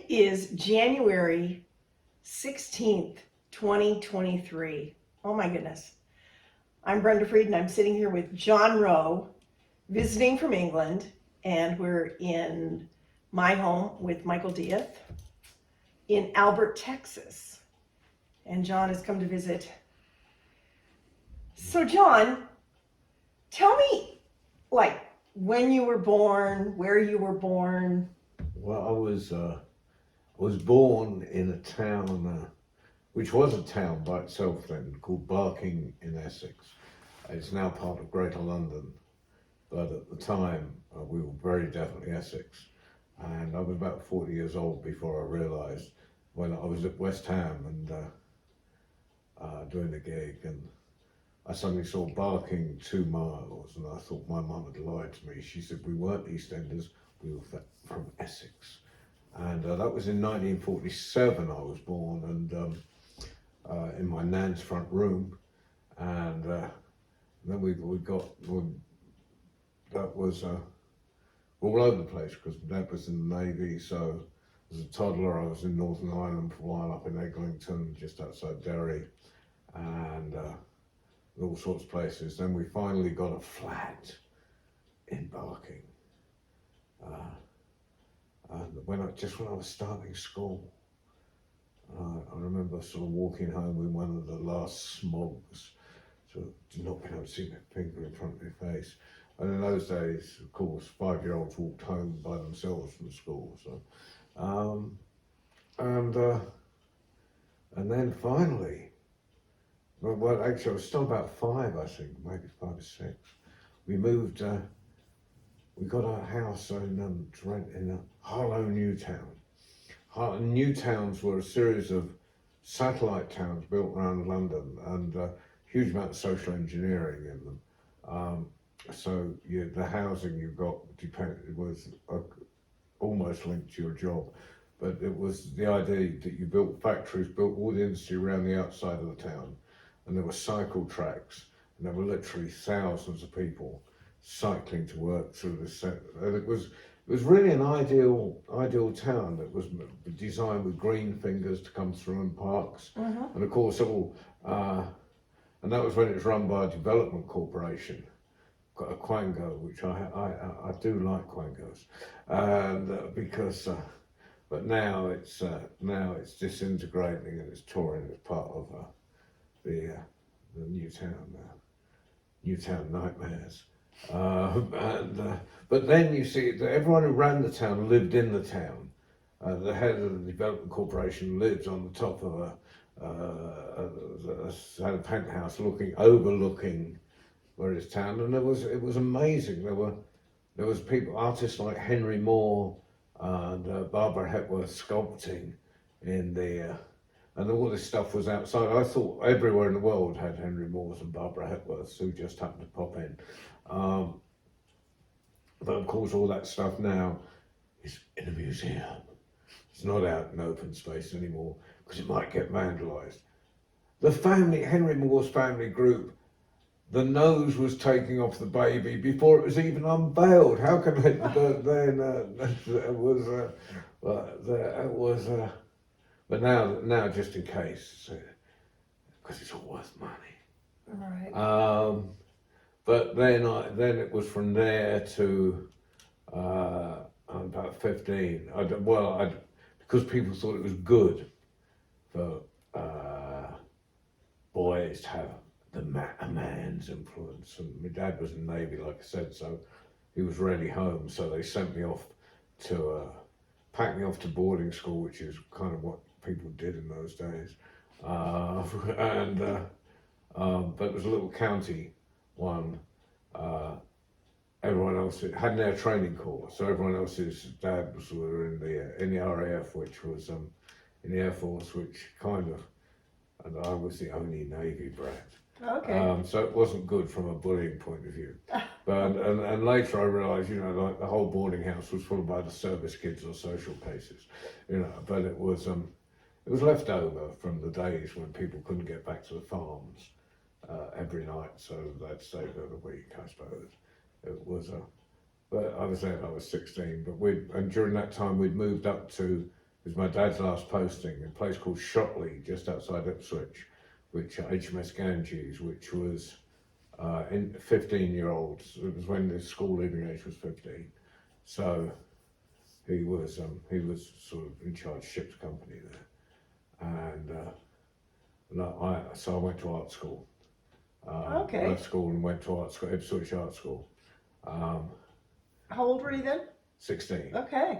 It is January 16th, 2023. Oh my goodness. I'm Brenda Fried and I'm sitting here with John Rowe, visiting from England, and we're in my home with Michael Diaz in Albert, Texas. And John has come to visit. So John, tell me, like, when you were born, where you were born. Well, I was born in a town, which was a town by itself then, called Barking in Essex. It's now part of Greater London, but at the time we were very definitely Essex. And I was about 40 years old before I realised, when I was at West Ham and doing a gig, and I suddenly saw Barking 2 miles, and I thought my mum had lied to me. She said we weren't EastEnders, we were from Essex. And that was in 1947 I was born, and in my nan's front room. And then that was all over the place, because Dad was in the Navy. So as a toddler I was in Northern Ireland for a while, up in Eglinton, just outside Derry, and all sorts of places. Then we finally got a flat in Barking. And when I was starting school, I remember sort of walking home in one of the last smogs, so not being able to see my finger in front of my face. And in those days, of course, 5-year-olds walked home by themselves from school. So, and then finally, well, actually, I was still about 5, I think, maybe 5 or 6. We moved. We got a house to rent in Harlow Newtown. New towns were a series of satellite towns built around London, and huge amount of social engineering in them. So the housing you got was almost linked to your job, but it was the idea that you built factories, built all the industry around the outside of the town, and there were cycle tracks, and there were literally thousands of people cycling to work through this. And it was really an ideal town that was designed with green fingers to come through, in parks. And of course and that was when it was run by a development corporation, a Quango, which I do like Quangos, and because but now it's disintegrating and it's touring as part of the Newtown nightmares. But then you see that everyone who ran the town lived in the town. The head of the development corporation lived on the top of had a penthouse overlooking where his town, and it was amazing. There was people, artists like Henry Moore and Barbara Hepworth sculpting in the. And all this stuff was outside. I thought everywhere in the world had Henry Moores and Barbara Hepworths, who just happened to pop in. But of course, all that stuff now is in a museum. It's not out in open space anymore, because it might get vandalised. The Henry Moore's family group, the nose was taking off the baby before it was even unveiled. How can it then? But now, just in case, because it's all worth money. Right. But then it was from there to about 15. Because people thought it was good for boys to have a man's influence. And my dad was in the Navy, like I said, so he was rarely home. So they sent me off packed me off to boarding school, which is kind of what people did in those days. But it was a little county one. Everyone else had an air training corps, so everyone else's dads were in the RAF, which was in the Air Force, which and I was the only Navy brat. Okay. So it wasn't good from a bullying point of view. But and later I realised, like the whole boarding house was full of either service kids or social cases, But it was left over from the days when people couldn't get back to the farms every night, so they'd stay there the week, I suppose. It was but I was there. I was 16, but during that time we'd moved up to was my dad's last posting in a place called Shotley, just outside Ipswich, which HMS Ganges, which was in 15-year-olds. It was when the school leaving age was 15. So he was sort of in charge of ship's company there, and so I went to art school. Okay. Left school and went to art school, Ipswich Art School. How old were you then? 16. Okay.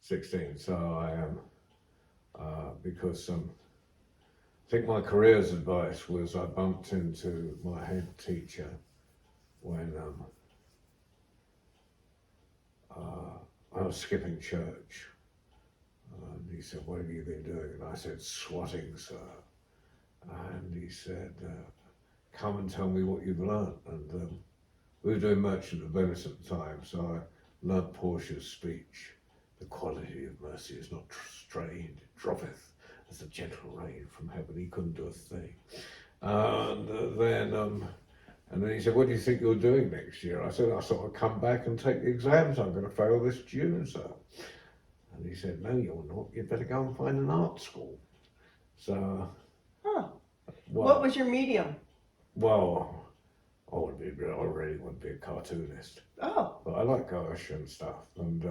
16. So I am because I think my career's advice was I bumped into my head teacher when I was skipping church. And he said, "What have you been doing?" And I said, "Swatting, sir." And he said, "Come and tell me what you've learnt." And we were doing Merchant of Venice at the time, so I learnt Portia's speech. "The quality of mercy is not strained, it droppeth as a gentle rain from heaven." He couldn't do a thing. And then he said, "What do you think you're doing next year?" I said, "I thought I'd come back and take the exams. I'm going to fail this June, sir." And he said, "No, you're not. You'd better go and find an art school." So, Huh. well, What was your medium? well, I really want to be a cartoonist. Oh. But I like Gersh and stuff, and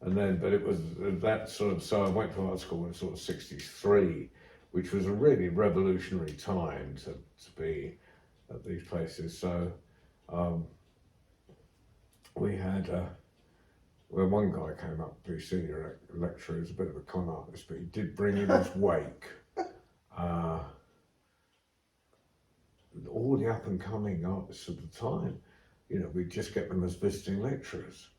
then, but it was that sort of. So I went to art school in sort of '63, which was a really revolutionary time to be at these places. So we had well, one guy came up, the senior lecturer, he was a bit of a con artist, but he did bring in his wake all the up and coming artists of the time. You know, we'd just get them as visiting lecturers.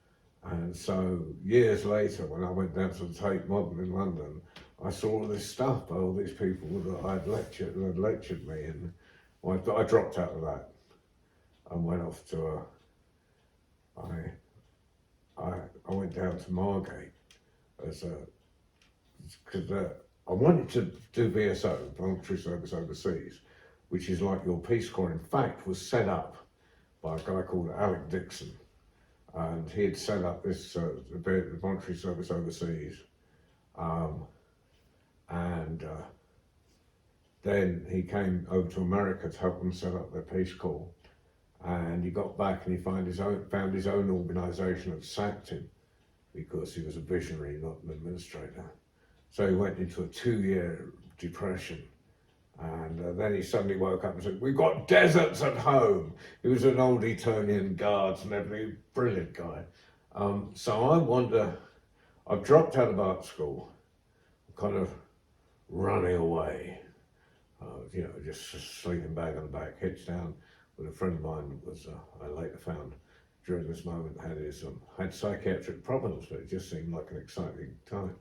And so years later, when I went down to the Tate Modern in London, I saw all this stuff by all these people that had lectured me, and I dropped out of that and went off to I went down to Margate because I wanted to do VSO, Voluntary Service Overseas, which is like your Peace Corps. In fact, was set up by a guy called Alec Dixon, and he had set up this Voluntary Service Overseas, and then he came over to America to help them set up their Peace Corps. And he got back and he found his own organisation had sacked him because he was a visionary, not an administrator. So he went into a 2-year depression. And then he suddenly woke up and said, "We've got deserts at home." He was an old Etonian Guards and everything, brilliant guy. So I wonder, I've dropped out of art school, kind of running away, just sleeping bag on the back, heads down. But a friend of mine was, I later found, during this moment had psychiatric problems, but it just seemed like an exciting time.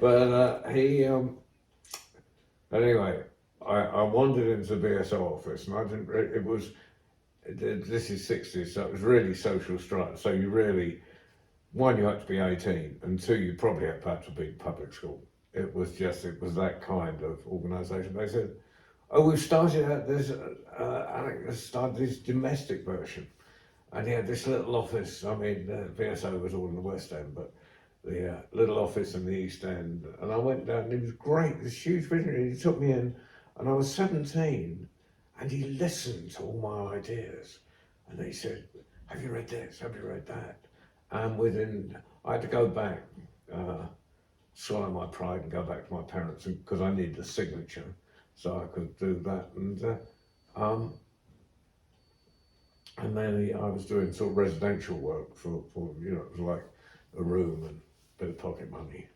But anyway, I wandered into the BSO office, and this is '60s, so it was really social strata. So you really, one, you had to be 18, and two, you probably had to be public school. It was that kind of organisation. They said, "Oh, we've started out Alex started this domestic version." And he had this little office. I mean, VSO was all in the West End, but the little office in the East End. And I went down, and he was great, this huge visionary. He took me in, and I was 17, and he listened to all my ideas. And he said, "Have you read this? Have you read that?" And I had to go back, swallow my pride and go back to my parents because I needed a signature. So I could do that, and then I was doing sort of residential work for it was like a room and a bit of pocket money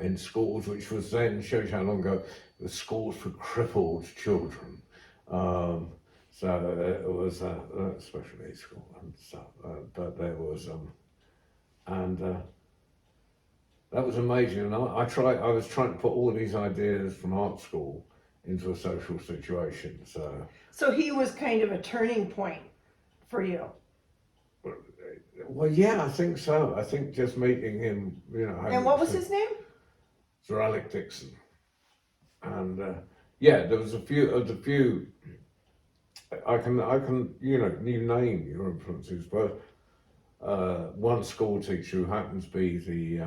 in schools, which was then, shows you how long ago, the schools for crippled children. So it was a special needs school and stuff, but there was that was amazing, and I was trying to put all these ideas from art school into a social situation. So he was kind of a turning point for you. Well, yeah, I think so. I think just meeting him, And what was his name? Sir Alec Dixon, and there was a few. I can you name your influences, but one school teacher who happens to be the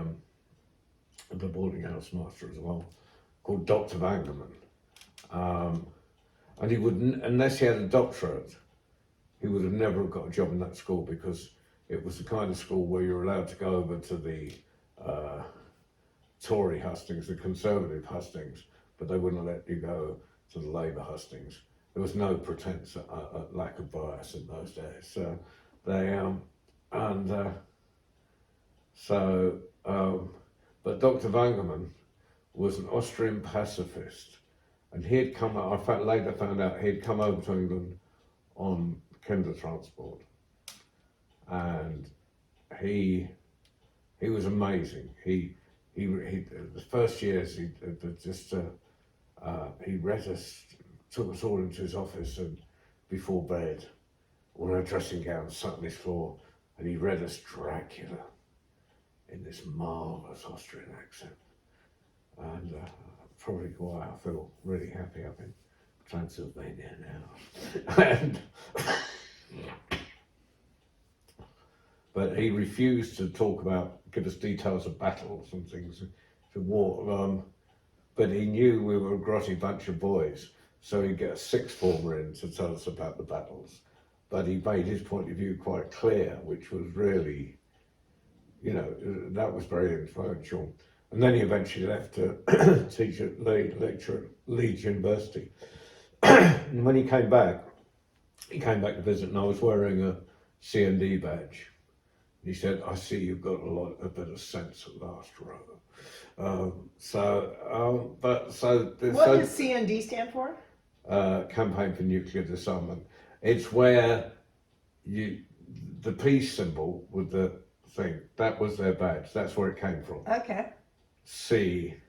boarding house master as well, called Dr. Vangerman. And he wouldn't, unless he had a doctorate, he would have never got a job in that school, because it was the kind of school where you're allowed to go over to the Tory hustings, the Conservative hustings, but they wouldn't let you go to the Labour hustings. There was no pretense at lack of bias in those days. So but Dr. Vangerman was an Austrian pacifist, and he had come. Later found out he'd come over to England on Kinder transport, and he was amazing. He the first years he read us, took us all into his office, and before bed, all in our dressing gowns, sat on his floor, and he read us Dracula in this marvelous Austrian accent. And probably why I feel really happy up in Transylvania now. But he refused to give us details of battles and things, to war. But he knew we were a grotty bunch of boys, so he'd get a sixth former in to tell us about the battles. But he made his point of view quite clear, which was really, that was very influential. And then he eventually left to lecture at Leeds University. And when he came back to visit, and I was wearing a CND badge. He said, "I see you've got a bit of sense at last, Rover." What does CND stand for? Campaign for Nuclear Disarmament. It's where the peace symbol with the thing, that was their badge. That's where it came from. Okay. CND.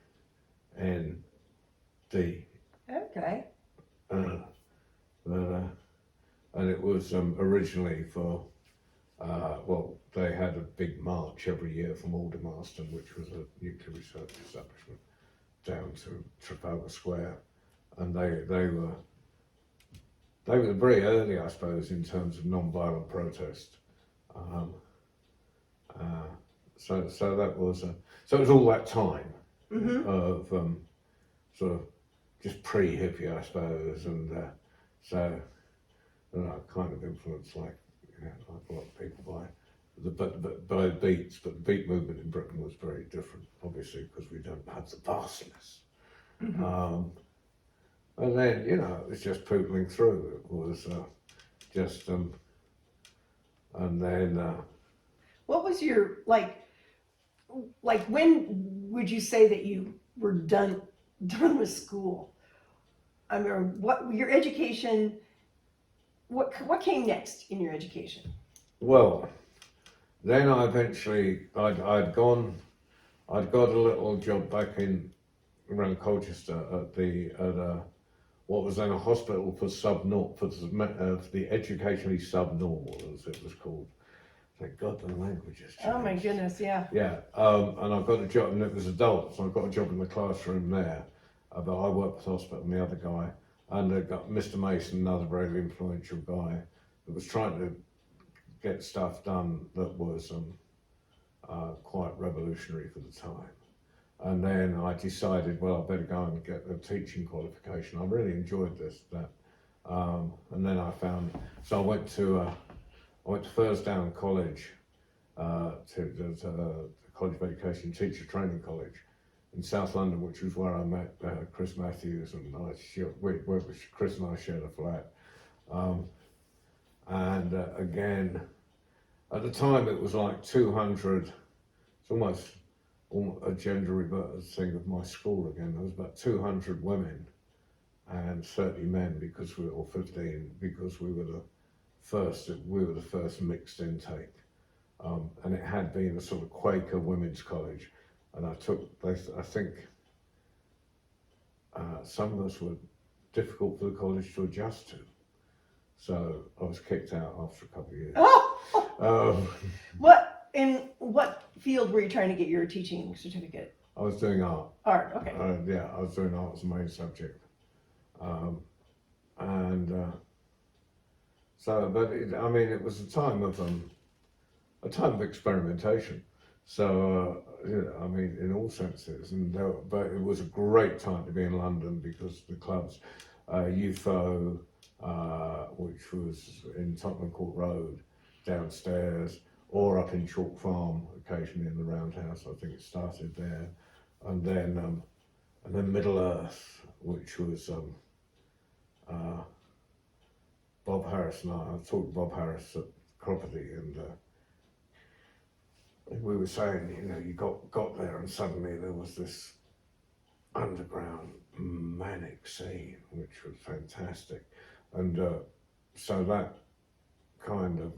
Okay. And it was originally for, they had a big march every year from Aldermaston, which was a nuclear research establishment, down to Trafalgar Square, and they were very early, I suppose, in terms of non-violent protest. So that was so it was all that time of sort of just pre-hippie, I suppose, and kind of influenced like a lot of people by the beats, but the beat movement in Britain was very different, obviously, because we don't have the vastness. And then, it was just pootling through. It was and then. What was your, like when would you say that you were done with school? I mean, what your education, what came next in your education? Well, then I eventually, I'd got a little job back around Colchester at what was then a hospital for the educationally subnormal, as it was called. Thank God the language has changed. Oh my goodness, yeah. Yeah, and I got a job, and it was adults, so I got a job in the classroom there. But I worked with the hospital and the other guy, and I got Mr. Mason, another very influential guy, that was trying to get stuff done that was quite revolutionary for the time. And then I decided, well, I better go and get a teaching qualification. I really enjoyed that. And then I went to Fursdown College, to the College of Education Teacher Training College in South London, which was where I met Chris Matthews, and Chris and I shared a flat. Again, at the time it was like 200, it's almost a gender reverse thing of my school again. There was about 200 women and 30 men, because we were 15, because we were the first mixed intake. And it had been a sort of Quaker women's college, and I think some of us were difficult for the college to adjust to. So I was kicked out after a couple of years. In what field were you trying to get your teaching certificate? I was doing art. Art, okay. I was doing art as a main subject. But it was a time of a time of experimentation. So, I mean, in all senses, but it was a great time to be in London because the clubs, UFO, which was in Tottenham Court Road, downstairs, or up in Chalk Farm, occasionally in the Roundhouse. I think it started there, and then Middle Earth, which was Bob Harris and I talked to Bob Harris at Property, and we were saying, you got there, and suddenly there was this underground manic scene, which was fantastic, and so that kind of,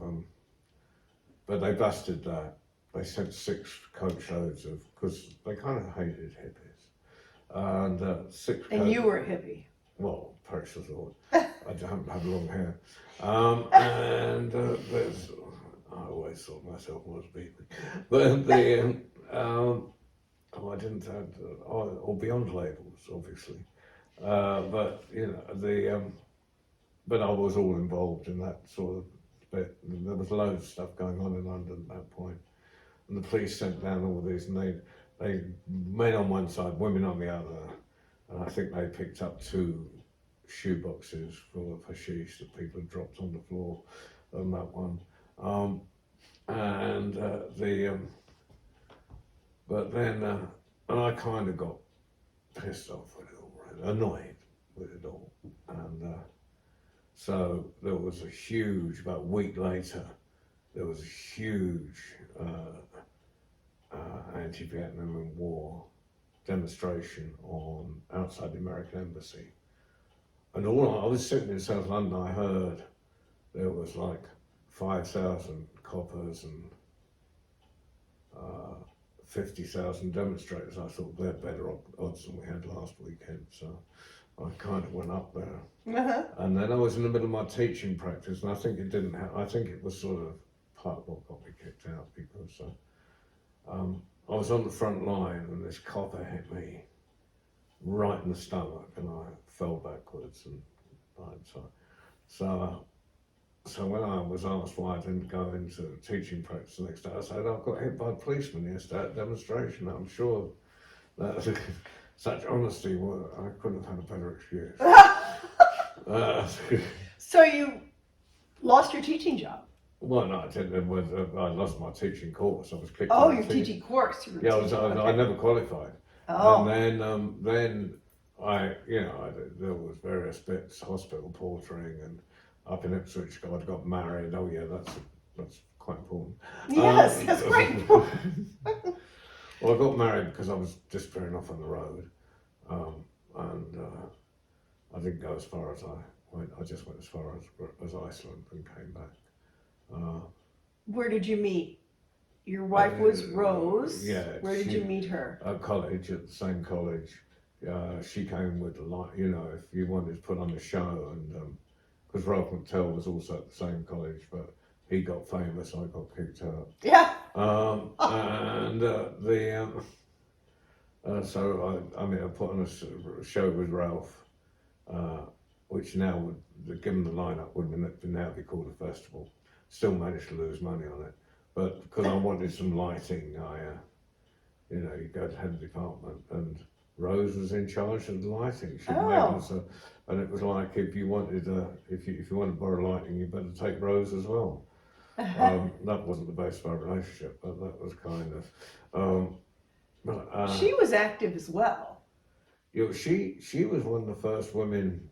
but they busted that. They sent 6 coachloads of, because they kind of hated hippies, and 6. And you were a hippie. Well, precious thought. I haven't had long hair, and there's. I always thought myself was beeping, but I didn't have, or beyond labels, obviously, but but I was all involved in that sort of bit. There was loads of stuff going on in London at that point, and the police sent down all these, and they men on one side, women on the other, and I think they picked up 2 shoeboxes full of hashish that people had dropped on the floor on that one. But then, and I kind of got pissed off with it all, right? Annoyed with it all. And so there was about a week later, there was a huge anti-Vietnam War demonstration outside the American Embassy. And I was sitting in South London, I heard there was like 5,000 coppers and 50,000 demonstrators. I thought they're better odds than we had last weekend, so I kind of went up there. Uh-huh. And then I was in the middle of my teaching practice, and I think I think it was sort of part of what got me kicked out, because I was on the front line and this copper hit me right in the stomach, and I fell backwards and died. So when I was asked why I didn't go into teaching practice the next day, I said, I got hit by a policeman yesterday at a demonstration. I'm sure that such honesty, I couldn't have had a better excuse. So you lost your teaching job? Well, no, I didn't. I lost my teaching course. I was kicked Oh, out your of teaching. teaching course. You were Yeah, teaching. I never qualified. Oh. And then there was various bits, hospital portering, and up in Ipswich, I got married. Oh yeah, that's quite important. Yes, that's quite important. Well, I got married because I was disappearing off on the road, and I didn't go as far as I went. I just went as far as Iceland and came back. Where did you meet? Your wife was Rose. Yeah. Where did you meet her? At college, at the same college. She came with a lot, if you wanted to put on a show, and because Ralph McTell was also at the same college, but he got famous, I got kicked out. Yeah. So I put on a show with Ralph, which now would, given the lineup, would now be called a festival. Still managed to lose money on it, but because I wanted some lighting, you go to head of department, and Rose was in charge of the lighting. She'd made us and it was like, if you wanted to borrow lighting, you better take Rose as well. That wasn't the best of our relationship, but that was kind of. She was active as well. She was one of the first women.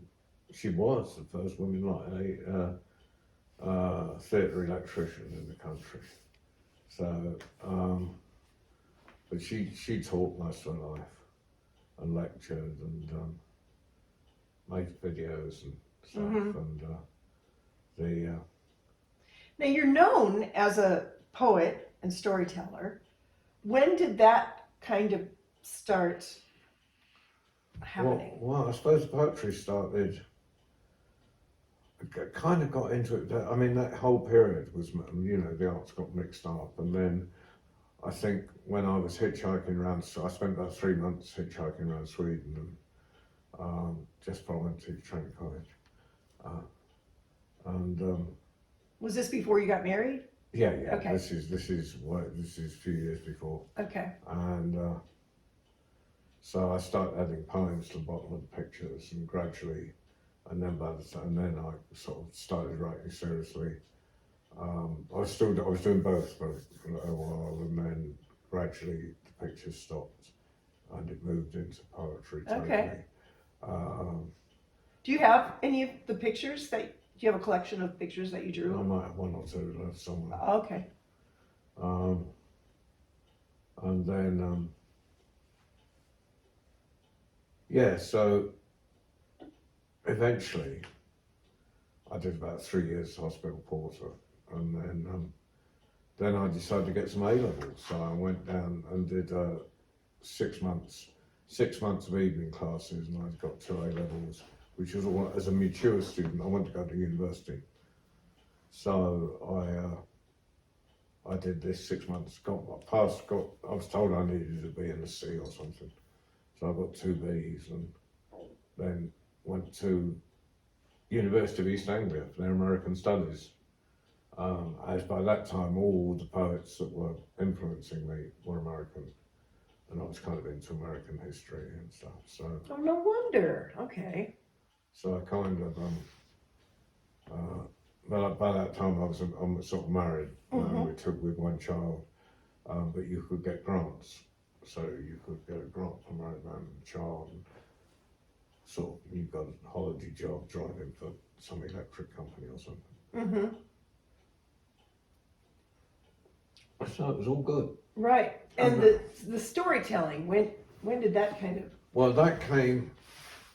She was the first woman like a theatre electrician in the country. So, but she taught most of her life and lectured and made videos and stuff. Mm-hmm. And Now you're known as a poet and storyteller. When did that kind of start happening? Well, I suppose poetry started. I kind of got into it. That whole period was, the arts got mixed up, and then I think when I was hitchhiking around, I spent about 3 months hitchhiking around Sweden, and just before I went to training college. Was this before you got married? Yeah, yeah. Okay. This is a few years before, Okay. and so I started adding poems to the bottom of the pictures, and gradually, and then and then I sort of started writing seriously. I was doing both for a while, and then gradually the pictures stopped, and it moved into poetry totally. Okay. Um, Do you have any of the pictures do you have a collection of pictures that you I drew? might have one or two left somewhere. Okay. Um, and then, yeah, so eventually I did about 3 years hospital porter, and then I decided to get some A levels. So I went down and did 6 months, 6 months of evening classes, and I got 2 A levels, which was all, as a mature student, I wanted to go to university. So I did this 6 months, I was told I needed a B and a C or something. So I got 2 Bs, and then went to University of East Anglia for their American Studies. As by that time, all the poets that were influencing me were American, and I was kind of into American history and stuff. Oh, no wonder. Okay. So I kind of, by that time I'm sort of married. With one child, but you could get grants. So you could get a grant for married man and child, and sort of you got a holiday job driving for some electric company or something. Mm-hmm. So it was all good. Right. And the storytelling, when did that kind of? Well, that came.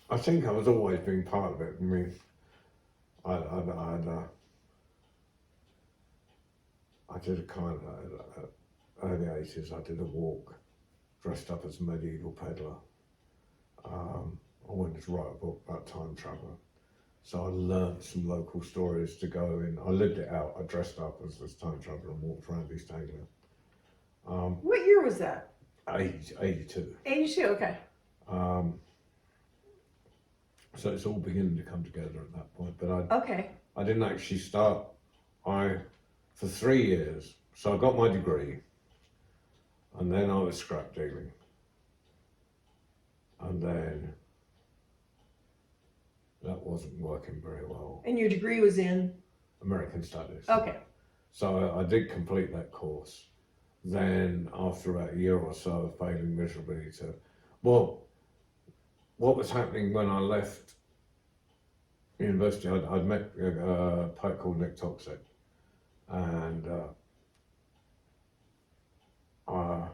I think I was always being part of it. I mean, I did a kind of early 80s. I did a walk, dressed up as a medieval peddler. I wanted to write a book about time travel, so I learnt some local stories to go in. I lived it out. I dressed up as this time traveller and walked around East Anglia. What year was that? 82. 82. Okay. So it's all beginning to come together at that point. But Okay. I didn't actually start. For 3 years, so I got my degree, and then I was scrap dealing, and then that wasn't working very well. And your degree was in? American Studies. Okay. So I did complete that course. Then after about a year or so of failing miserably what was happening when I left university, I'd met a poet called Nick Toxic, and well,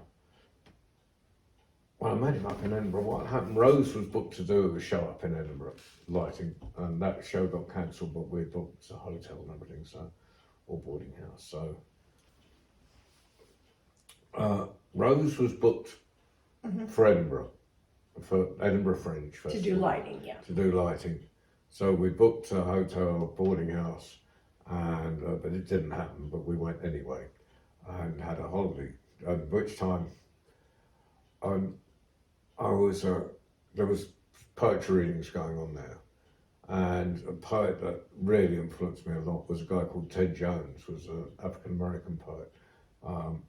I met him up in Edinburgh. What happened? Rose was booked to do a show up in Edinburgh, lighting, and that show got cancelled. But we booked a hotel and everything, or boarding house. So Rose was booked for Edinburgh Fringe Festival. To do lighting, yeah. To do lighting. So we booked a hotel, boarding house, and but it didn't happen. But we went anyway, and had a holiday. At which time, there was poetry readings going on there, and a poet that really influenced me a lot was a guy called Ted Jones, was an African American poet, and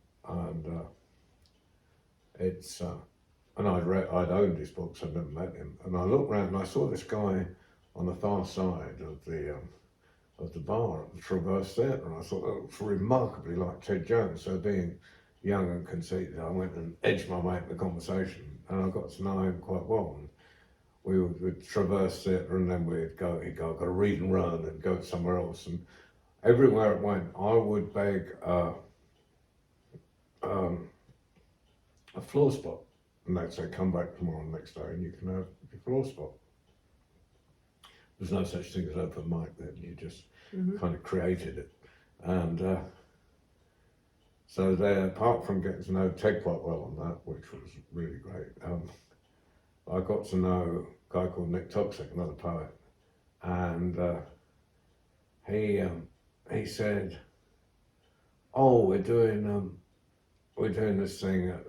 I'd owned his books. I'd never met him, and I looked around and I saw this guy on the far side of the bar at the Traverse Theatre, and I thought that looks remarkably like Ted Jones. So being young and conceited, I went and edged my way in the conversation, and I got to know him quite well. And we would Traverse Theatre, and then he'd go, I've got to read and run and go somewhere else. And everywhere it went, I would beg a floor spot, and they'd say, come back tomorrow next day and you can have your floor spot. There's no such thing as open mic then, you just kind of created it. And so there, apart from getting to know Ted quite well on that, which was really great, I got to know a guy called Nick Toxic, another poet, and he said, "Oh, we're doing this thing at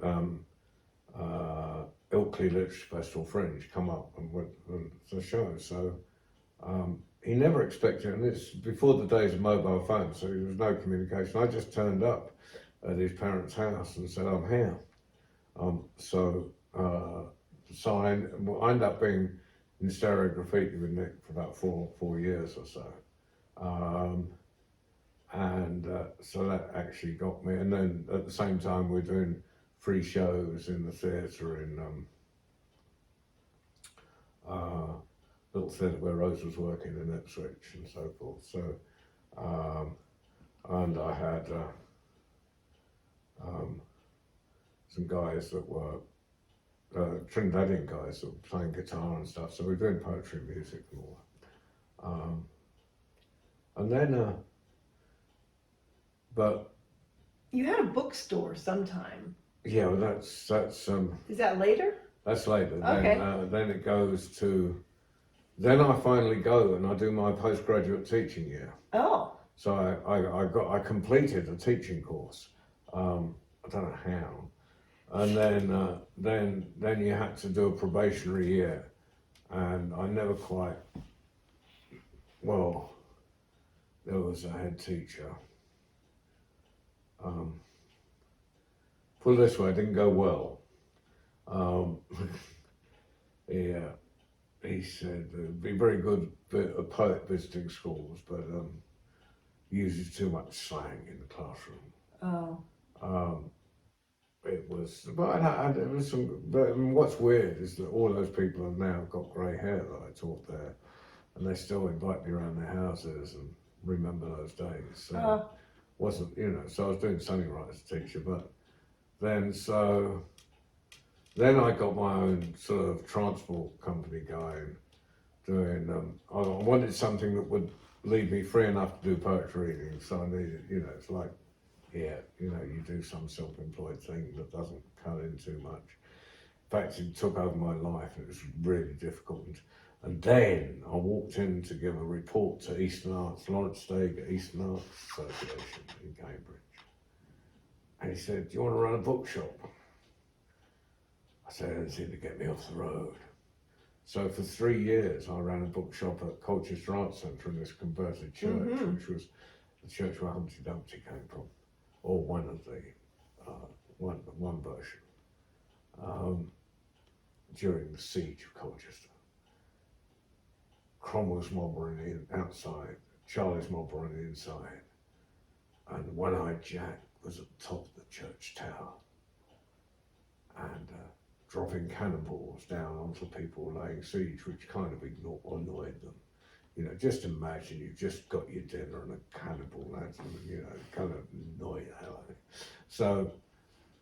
Ilkley Literature Festival Fringe. Come up and the show." So he never expected, and it's before the days of mobile phones, so there was no communication. I just turned up at his parents' house and said, I'm here. So I ended up being in stereo graffiti with Nick for about four years or so. So that actually got me. And then at the same time, we're doing free shows in the theatre in little theatre where Rose was working in Ipswich and so forth. So, and I had some guys that were Trinidadian guys that were playing guitar and stuff. So we're doing poetry and music and all that. And then, but You had a bookstore sometime. yeah, well, that's Is that later? That's later. Okay. Then it goes to. Then I finally go and I do my postgraduate teaching year. Oh. So I completed a teaching course. I don't know how. And then you had to do a probationary year, and I never quite. Well, there was a head teacher. Put it this way, it didn't go well. He said it'd be very good a poet visiting schools, but uses too much slang in the classroom. Oh. It was, but it was some. But what's weird is that all those people have now got grey hair that I taught there, and they still invite me around their houses and remember those days. So wasn't, so I was doing Songwriter teacher, but then I got my own sort of transport company going, doing, I wanted something that would leave me free enough to do poetry reading, so I needed, it's like, you do some self-employed thing that doesn't cut in too much. In fact, it took over my life, it was really difficult. And then I walked in to give a report to Eastern Arts, Lawrence Steg, Eastern Arts Association in Cambridge. And he said, do you want to run a bookshop? I said, anything to get me off the road. So for 3 years, I ran a bookshop at Colchester Arts Centre in this converted church, which was the church where Humpty Dumpty came from, or one of the, one version, during the siege of Colchester. Cromwell's mob were on the outside, Charlie's mob were on the inside, and One-Eyed Jack was at the top of the church tower, and dropping cannonballs down onto people laying siege, which kind of annoyed them. Just imagine you've just got your dinner and a cannibal lands, kind of annoy the hell out of it. So,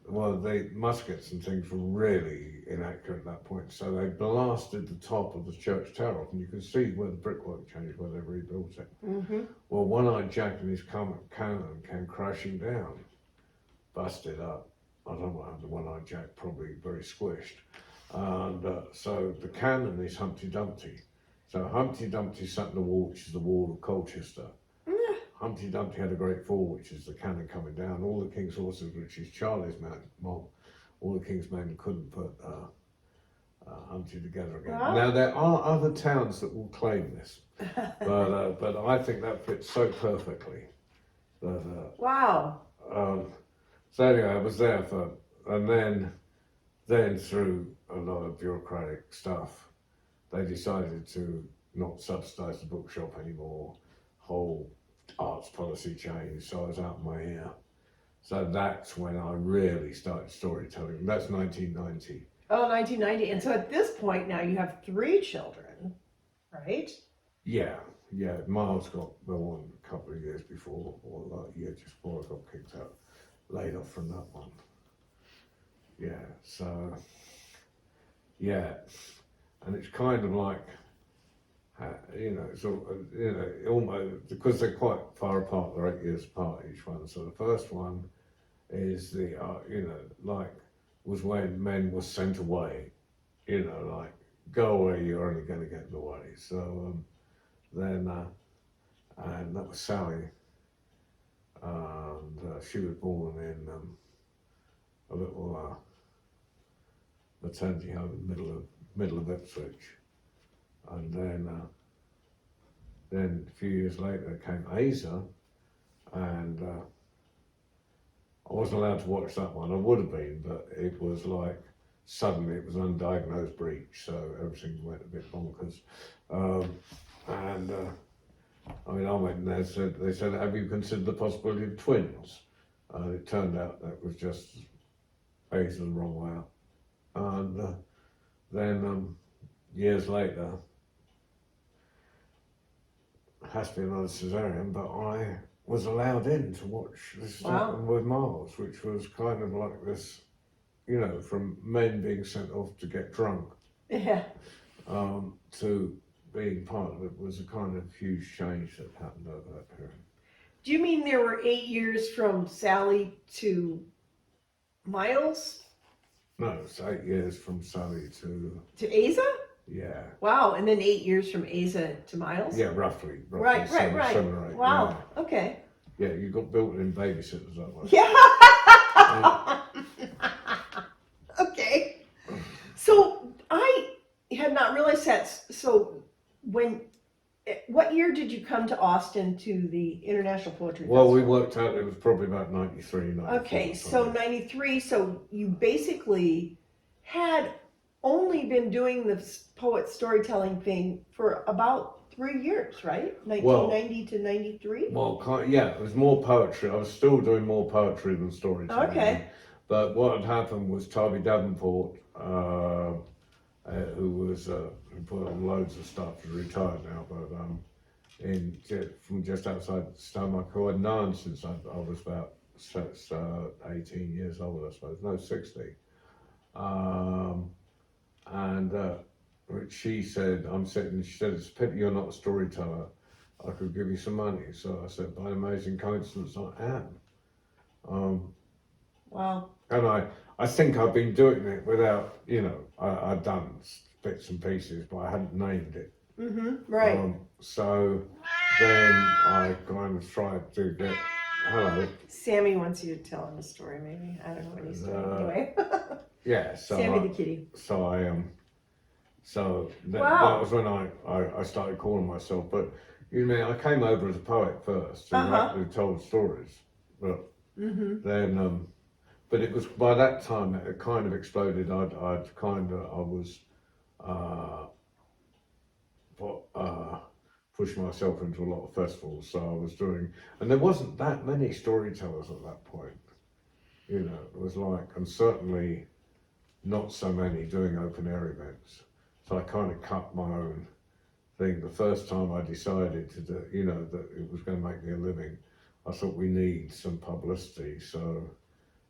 the muskets and things were really inaccurate at that point, so they blasted the top of the church tower off, and you can see where the brickwork changed, where they rebuilt it. Well, One-Eyed Jack and his cannon came crashing down, busted up. I don't know what happened to One-Eyed Jack, probably very squished. And so the cannon is Humpty Dumpty. So Humpty Dumpty sat in the wall, which is the wall of Colchester. Humpty Dumpty had a great fall, which is the cannon coming down. All the king's horses, which is Charlie's mob, all the king's men couldn't put Humpty together again. Now there are other towns that will claim this, but I think that fits so perfectly. Wow. So anyway, I was there and then through a lot of bureaucratic stuff, they decided to not subsidise the bookshop anymore. Whole arts policy changed, so I was out of my ear. So that's when I really started storytelling. That's 1990. Oh, 1990. And so at this point now you have 3 children, right? Yeah. Miles got the one a couple of years before, or a year just before I got kicked out, laid off from that one. Yeah, so, yeah. And it's kind of like, it's almost, because they're quite far apart, they're 8 years apart each one. So the first one is the, was when men were sent away, go away, you're only going to get in the way. So and that was Sally, and she was born in a little maternity home in the middle of Ipswich. And then a few years later came Asa, and I wasn't allowed to watch that one. I would have been, but it was like suddenly it was undiagnosed breech, so everything went a bit bonkers. I mean, I went and they said, have you considered the possibility of twins? It turned out that was just A's the wrong way up. And then years later, it has to be another cesarean, but I was allowed in to watch this Wow. with Miles, which was kind of like this, you know, from men being sent off to get drunk Yeah. to being part of it was a kind of huge change that happened over that period. Do you mean there were 8 years from Sally to Miles No, it's 8 years from Sally to, to Asa? yeah. Wow, and then 8 years from Asa to Miles? Yeah, roughly Right. seven or eight. Wow. Okay. Yeah, you got built-in babysitters that way. Yeah. Okay. So I had not realized that. So what year did you come to Austin to the International Poetry Well, Festival? we worked out it was probably about 93, 94. Okay, so 93, so you basically had only been doing the poet storytelling thing for about 3 years, right? 1990 to 93? Well, yeah, it was more poetry. I was still doing more poetry than storytelling. Okay. But what had happened was Toby Davenport, who put on loads of stuff, is retired now, but from just outside Stonemark, I'd known since I was about 18 years old, I suppose, no, 60. She said, she said, it's a pity you're not a storyteller. I could give you some money. So I said, by an amazing coincidence, I am. Wow. And I think I've been doing it without, I'd done bits and pieces, but I hadn't named it. Right. So then I kind of tried to get, hello. Sammy wants you to tell him a story, maybe. I don't know what he's doing anyway. Yeah, so Sammy the kitty. That was when I started calling myself. But I came over as a poet first, who told stories. But then, but it was by that time it kind of exploded. Pushed myself into a lot of festivals, so I was doing, and there wasn't that many storytellers at that point. It was like, and certainly not so many doing open air events. So I kind of cut my own thing. The first time I decided to do, that it was going to make me a living, I thought we need some publicity. So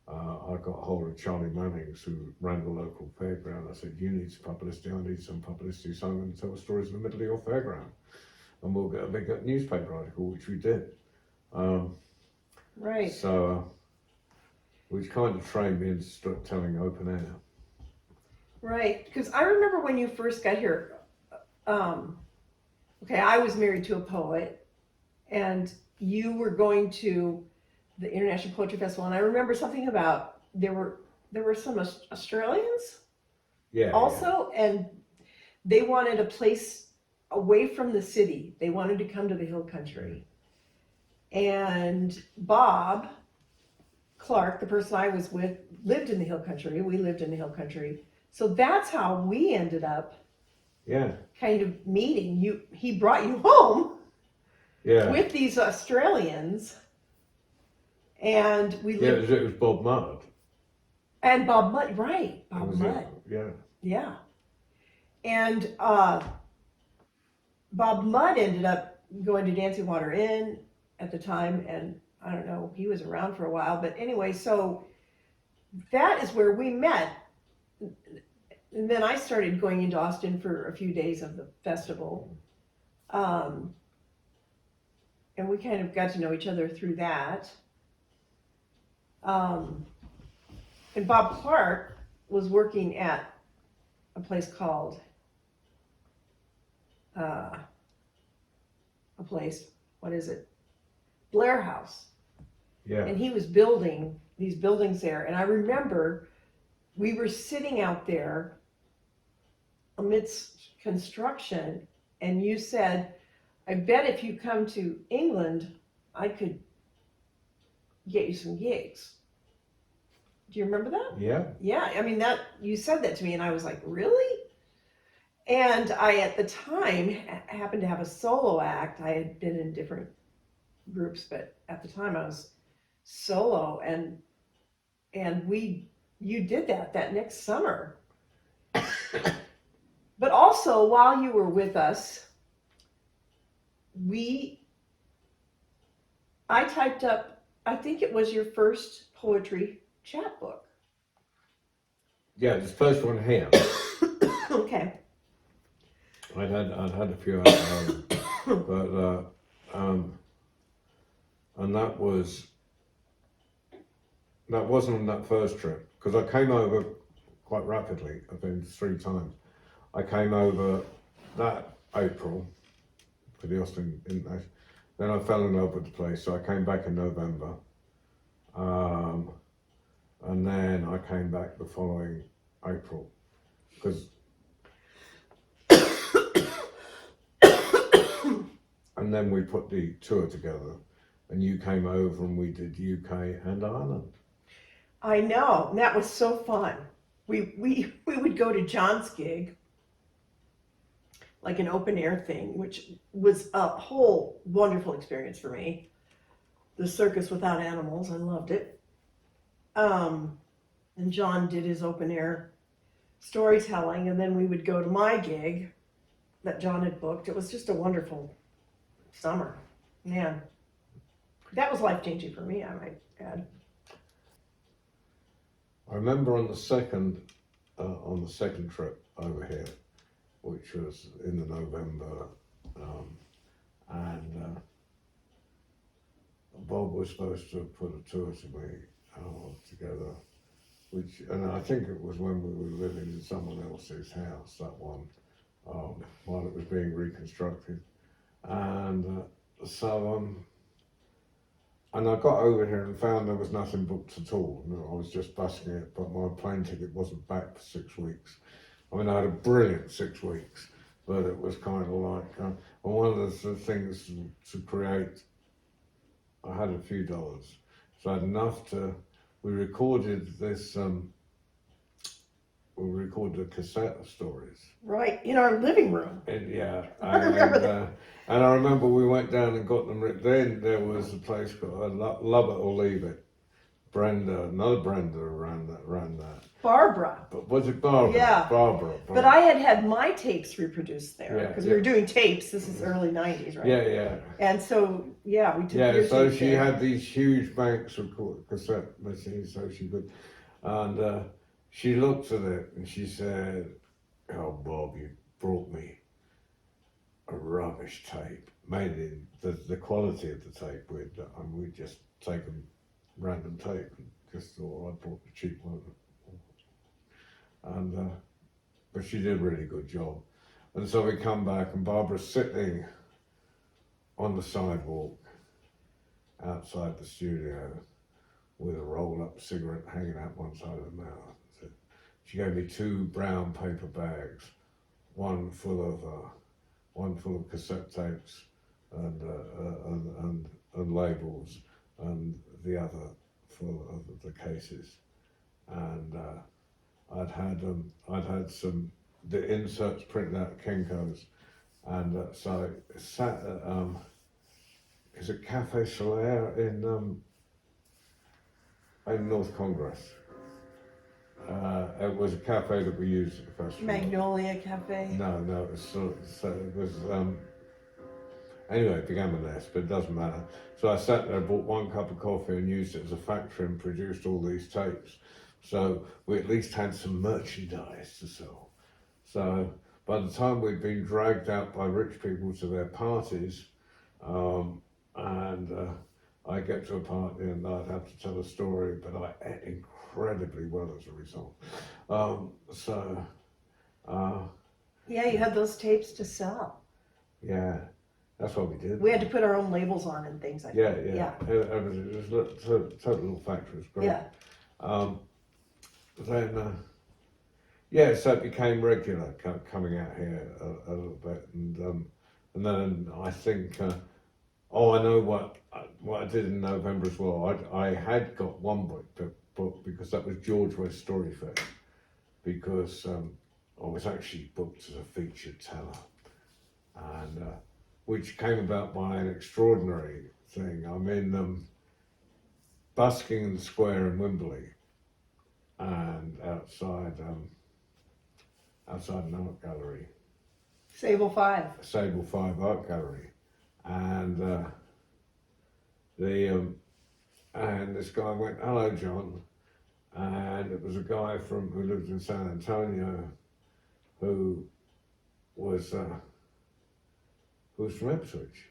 I got hold of Charlie Mannings, who ran the local fairground. I said, you need some publicity, I need some publicity, so I'm going to tell stories in the middle of your fairground. And we'll get a big newspaper article, which we did. Right. So, which kind of trained me into telling open air. Right, because I remember when you first got here, I was married to a poet, and you were going to the International Poetry Festival, and I remember something about there were some Australians also, and they wanted a place away from the city. They wanted to come to the hill country. And Bob Clark, the person I was with, lived in the hill country. We lived in the hill country. So that's how we ended up kind of meeting. He brought you home with these Australians. And we lived. It was Bob Mudd. And Bob Mudd, right. Bob Mudd. Yeah. And Bob Mudd ended up going to Dancing Water Inn at the time, and I don't know, he was around for a while, but anyway, so that is where we met. And then I started going into Austin for a few days of the festival. And we kind of got to know each other through that. And Bob Clark was working at a place called Blair House. Yeah. And he was building these buildings there. And I remember we were sitting out there amidst construction, and you said, I bet if you come to England, I could get you some gigs. Do you remember that? Yeah. Yeah, I mean that you said that to me, and I was like, really? And I, at the time, happened to have a solo act. I had been in different groups, but at the time I was solo, and you did that next summer. But also, while you were with us, I typed up, I think it was your first poetry chapbook. Yeah, this first one here. Okay. I'd had a few out home, but and that wasn't on that first trip because I came over quite rapidly. I've been 3 times. I came over that April for the Austin International. Then I fell in love with the place, so I came back in November, and then I came back the following April because. And then we put the tour together, and you came over and we did UK and Ireland. I know, and that was so fun. We would go to John's gig, like an open air thing, which was a whole wonderful experience for me. The circus without animals, I loved it. And John did his open air storytelling, and then we would go to my gig that John had booked. It was just a wonderful summer. Man, that was life-changing for me, I might add. I remember on the second trip over here, which was in the November, and Bob was supposed to put a tour to me together, and I think it was when we were living in someone else's house, that one, while it was being reconstructed, and and I got over here and found there was nothing booked at all. I was just busting it, but my plane ticket wasn't back for 6 weeks. I mean, I had a brilliant 6 weeks, but it was kind of like, and one of the things to create, I had a few dollars. So I had enough we recorded this, we recorded a cassette of stories. Right, in our living room. Yeah, I remember that. And I remember we went down and got them written. Then there was a place called Love It or Leave It. Brenda, another Brenda ran that. Barbara. But was it Barbara? Yeah. Barbara. But I had my tapes reproduced there because Yeah, we were doing tapes. This is early 90s, right? Yeah. And so, yeah, we took Yeah, your so tapes she there. had these huge banks of cassette machines, so she could, and she looked at it and she said, "Oh, Bob, you brought me a rubbish tape, mainly the quality of the tape. We'd just taken random tape and just thought I bought the cheap one, and but she did a really good job. And so we come back and Barbara's sitting on the sidewalk outside the studio with a roll-up cigarette hanging out one side of her mouth. She gave me 2 brown paper bags, one full of cassette tapes and labels, and the other full of the cases. And I'd had the inserts printed out at Kinko's, and so I sat at is it Cafe Solaire in North Congress. It was a cafe that we used at the festival. Magnolia Cafe. No, it was anyway, it began with S, but it doesn't matter. So I sat there, bought 1 cup of coffee and used it as a factory and produced all these tapes. So we at least had some merchandise to sell. So by the time we'd been dragged out by rich people to their parties, and I get to a party and I'd have to tell a story, but I ate incredibly well as a result. Yeah, you had those tapes to sell. Yeah, that's what we did. We had to put our own labels on and things like that. Yeah. It was a total little factory. It was great. Yeah. Then, so it became regular coming out here a little bit, and and then I think, I know what I did in November as well. I had got one book because that was George West Story Fair, because I was actually booked as a featured teller, and which came about by an extraordinary thing. I'm in Buskington Square in Wembley, and outside an art gallery, Sable 5. Sable 5 Art Gallery, and and this guy went, "Hello, John," and it was a guy who lived in San Antonio, who was from Ipswich,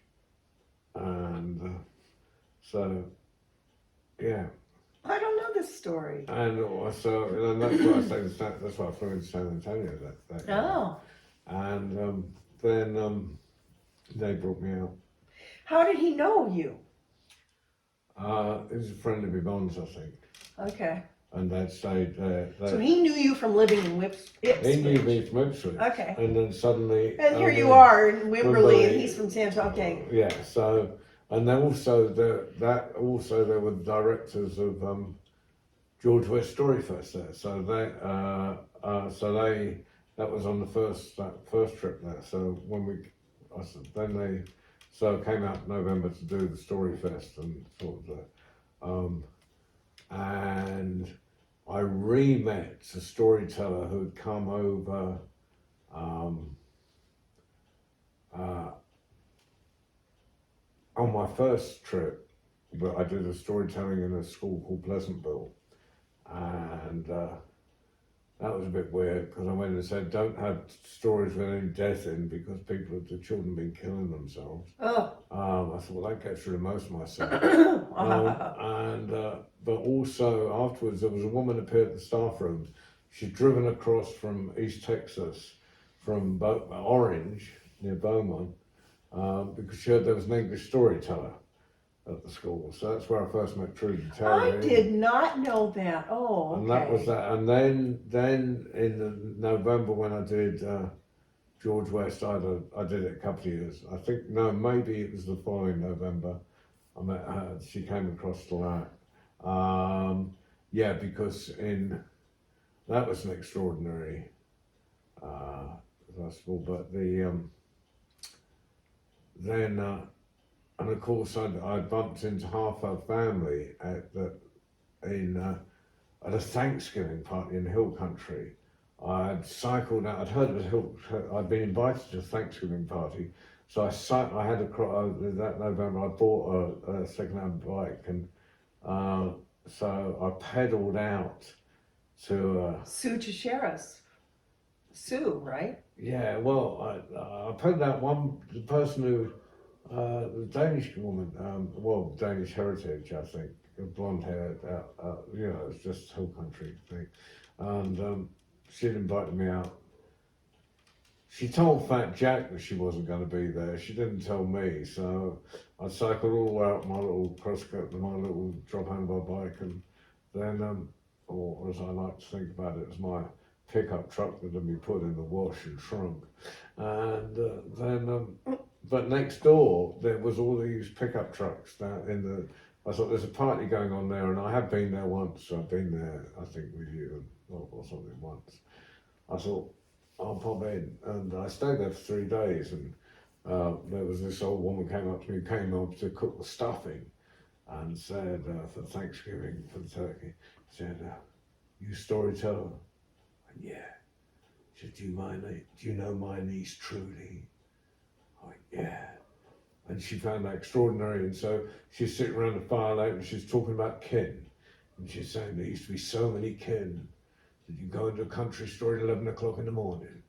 and so yeah. I don't know this story. And that's why I say that's why I flew into San Antonio that year. Oh. And then they brought me out. How did he know you? He was a friend of Yvonne's, I think. Okay. And they'd stayed there. So he knew you from living in Ipswich. He knew me from Ipswich. Okay. And then suddenly. And here you are in Wimberley, and he's from San Antonio. Okay. Yeah. So, and then also there were the directors of George West Story Fest there. So that was on that first trip there. So came out in November to do the Story Fest and sort of and I re-met a storyteller who'd come over on my first trip, but I did a storytelling in a school called Pleasantville, and that was a bit weird because I went and said, "Don't have stories with any death in because the children have been killing themselves." Oh. I thought, well, that gets rid of most of myself. But also afterwards, there was a woman appeared at the staff room. She'd driven across from East Texas, from Orange near Beaumont, because she heard there was an English storyteller at the school. So that's where I first met Trudy Terry. I did not know that. Oh, okay. And that was that. And then in November when I did George West, I did it a couple of years. I think, no, maybe it was the following November. I met her, she came across to that. Yeah, because that was an extraordinary festival, but and of course I bumped into half her family at a Thanksgiving party in Hill Country. I'd cycled out, I'd heard of I'd been invited to a Thanksgiving party, so I had that November I bought a second-hand bike, and so I pedalled out to Sue Chicheras. Sue, right? yeah, well, I pedalled out the person who, the Danish woman, Danish heritage, I think, blonde hair, it's just hill country thing, and she'd invited me out. She told Fat Jack that she wasn't going to be there. She didn't tell me, so I cycled all the way out my little crosscut, my little drop handlebar bike, and then, or as I like to think about it, as my pickup truck that had been put in the wash and shrunk. And but next door there was all these pickup trucks down I thought there's a party going on there, and I have been there once. I've been there, I think, with you or something once. I thought, I'll pop in, and I stayed there for 3 days, and there was this old woman came up to cook the stuffing, and said, for Thanksgiving, for the turkey, said, "You storyteller?" And yeah. She said, do you know my niece Trudy? I went, yeah. And she found that extraordinary, and so she's sitting around the fire late and she's talking about kin. And she's saying there used to be so many kin that you go into a country store at 11 o'clock in the morning.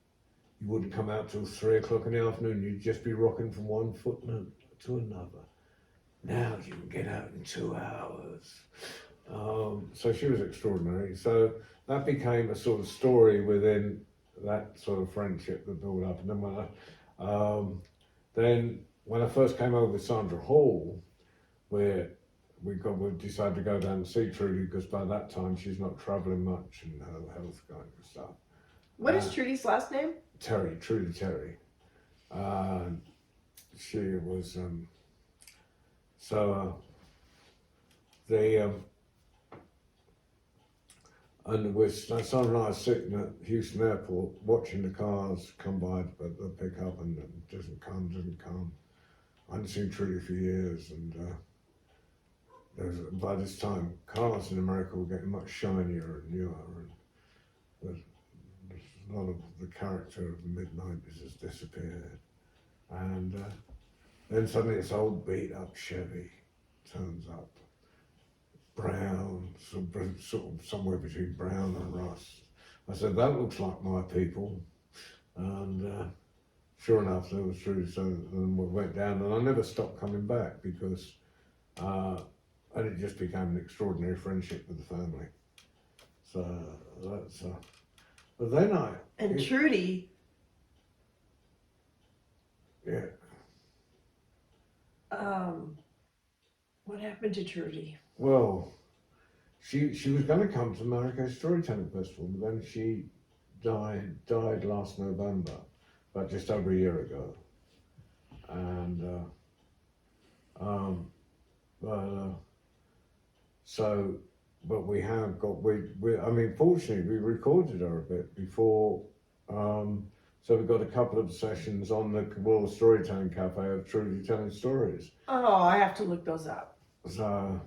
You wouldn't come out till 3 o'clock in the afternoon, you'd just be rocking from one footnote to another. Now you can get out in 2 hours. So she was extraordinary. So that became a sort of story within that sort of friendship that built up. And then when I first came over with Sandra Hall, where we decided to go down and see Trudy, because by that time she's not travelling much and her health kind of stuff. What is Trudy's last name? Trudy Terry. she was, so the, and we're, Son and I are sitting at Houston Airport watching the cars come by, but they pick up and it doesn't come. I hadn't seen Trudy for years, and by this time, cars in America were getting much shinier and newer, and a lot of the character of the mid-90s has disappeared. And then suddenly this old beat-up Chevy turns up, brown, sort of somewhere between brown and rust. I said, that looks like my people. And sure enough, that was true. So then we went down, and I never stopped coming back because, and it just became an extraordinary friendship with the family. So that's, but then And Trudy, yeah. What happened to Trudy? Well, she was going to come to Marrakesh Storytelling Festival, but then she died last November, about just over a year ago. And but we have got I mean, fortunately we recorded her a bit before, so we got a couple of sessions on the World Storytelling Cafe of Trudy telling stories. Oh, I have to look those up. So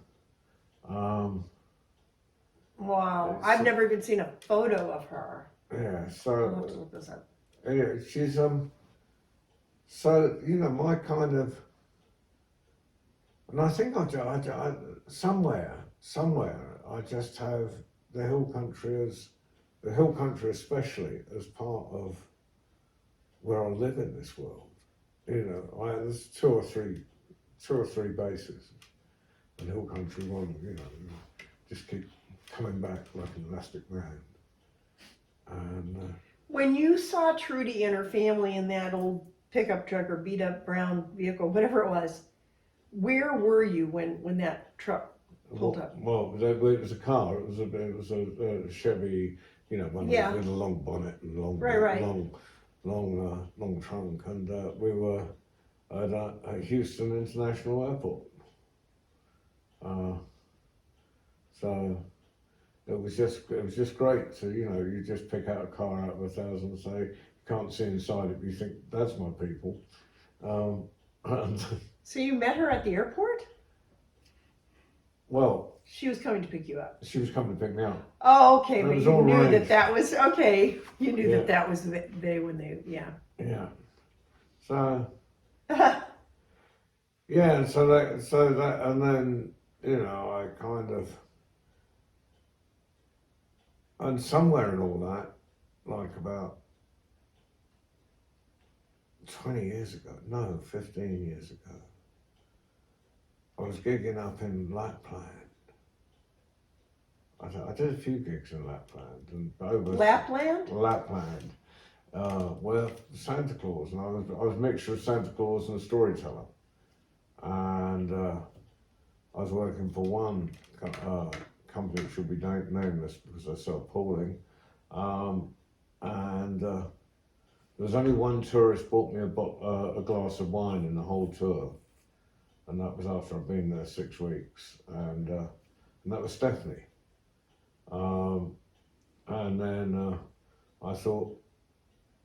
wow, I've never even seen a photo of her. yeah, I'll so have to look those up. anyway, she's so you know, my kind of, and I think I somewhere I just have the hill country especially as part of where I live in this world. You know, there's two or three bases, and hill country one, you know, just keep coming back like an elastic band. And When you saw Trudy and her family in that old pickup truck or beat up brown vehicle, whatever it was, where were you when that truck pulled up? Well, it was a car. It was a Chevy, you know, one Yeah. with a long bonnet and long trunk, and we were at Houston International Airport. So it was just great to, you know, you just pick out a car out of 1,000 and say, you can't see inside it, but you think that's my people. And So you met her at the airport? well, She was coming to pick you up. she was coming to pick me up. Oh, okay, It but was you all knew arranged. that was, okay, you knew Yeah. that was they when they, yeah. Yeah. So yeah, so that, and then, you know, I kind of, and somewhere in all that, like about 20 years ago, no, 15 years ago, I was gigging up in Lapland. I did a few gigs in Lapland and over Lapland? Lapland, where Santa Claus, and I was a mixture of Santa Claus and a storyteller, and I was working for one company that should be nameless because they're so appalling, and there was only one tourist bought me a glass of wine in the whole tour, and that was after I'd been there 6 weeks, and that was Stephanie. And then I thought,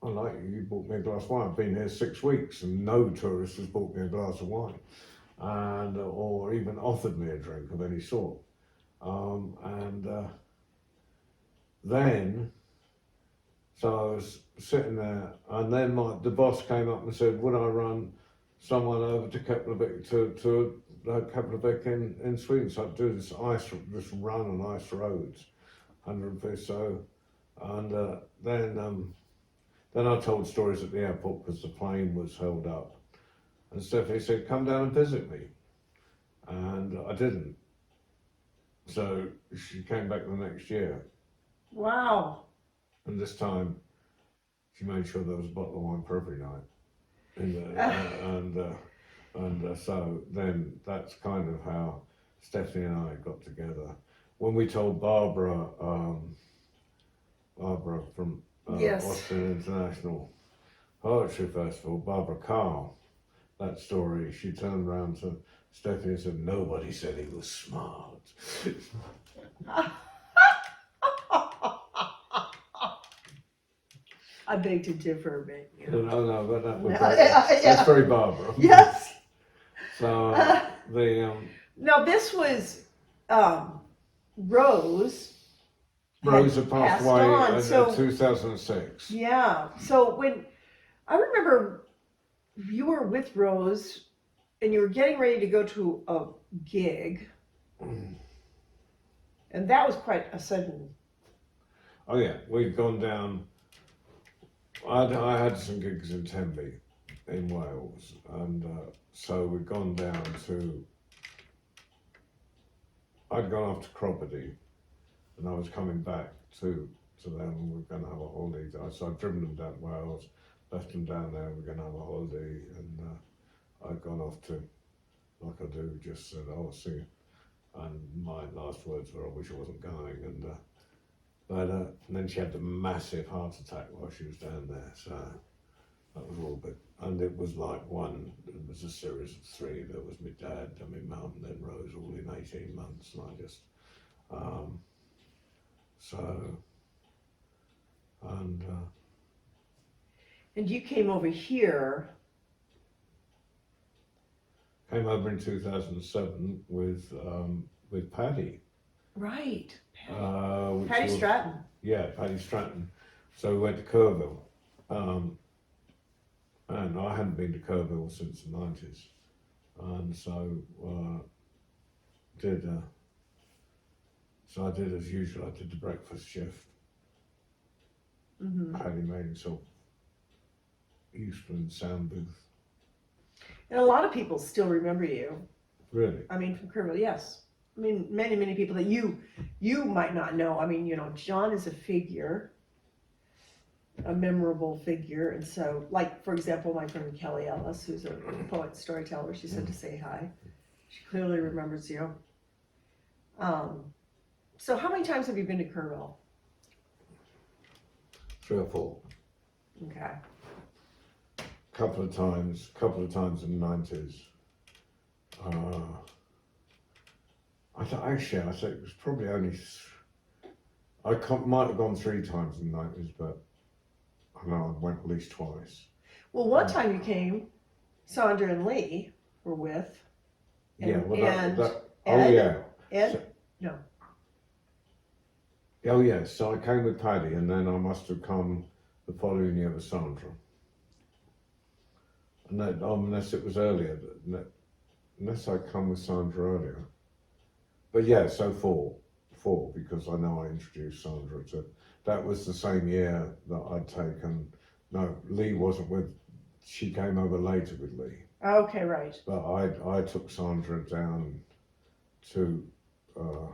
I like you bought me a glass of wine. I've been here 6 weeks and no tourist has bought me a glass of wine, and or even offered me a drink of any sort. Then, so I was sitting there, and then the boss came up and said, would I run someone over to Keflavik to Keflavik in Sweden? So I'd do this run on ice roads, 150 so, and then I told stories at the airport because the plane was held up, and Stephanie said, come down and visit me, and I didn't. So she came back the next year, Wow. and this time she made sure there was a bottle of wine for every night. And so then that's kind of how Stephanie and I got together. When we told Barbara from Yes. Austin International Poetry Festival, Barbara Carl, that story, she turned around to Stephanie and said, "Nobody said he was smart." I beg to differ, but you know. No, but that was Yeah. that's very Barbara. Yes. So Now this was Rose. Rose had passed away on, in so 2006. yeah. So when I remember you were with Rose and you were getting ready to go to a gig, and that was quite a sudden. Oh yeah, we'd gone down. I had some gigs in Tenby, in Wales, and so we'd gone down to. I'd gone off to Cropperty, and I was coming back to them, and we were going to have a holiday. So I'd driven them down to Wales, left them down there. We're going to have a holiday, and I'd gone off to, like I do, just said, "Oh, I'll see you." And my last words were, "I wish I wasn't going." And then she had a massive heart attack while she was down there. So that was all. But and it was like it was a series of three. There was my dad, and my mum, and then Rose, all in 18 months. And I just And you came over here. came over in 2007 with Paddy. Right. Patty Stratton. Yeah, Paddy Stratton. So we went to Kerrville. And I hadn't been to Kerrville since the 90s. And so I did as usual. I did the breakfast shift. Mm-hmm. Paddy made himself useful in the sound booth. And a lot of people still remember you. Really? I mean, from Kerrville, yes. I mean, many people that you might not know. I mean, you know, John is a figure, a memorable figure. And so, like, for example, my friend Kelly Ellis, who's a poet storyteller, she said to say hi. She clearly remembers you. So how many times have you been to Kerrville? 3 or 4. Okay. Couple of times in the 90s. I think it was probably only. Might have gone 3 times in the 90s, but I know I went at least twice. Well, one time you came, Sandra and Lee were with. And, Ed? Ed? No. Oh yeah, so I came with Paddy, and then I must have come the following year with Sandra. And that, unless it was earlier, unless I come with Sandra earlier. But yeah, so 4, because I know I introduced Sandra to. That was the same year that I'd taken. No, Lee wasn't with. She came over later with Lee. Okay, right. But I took Sandra down to the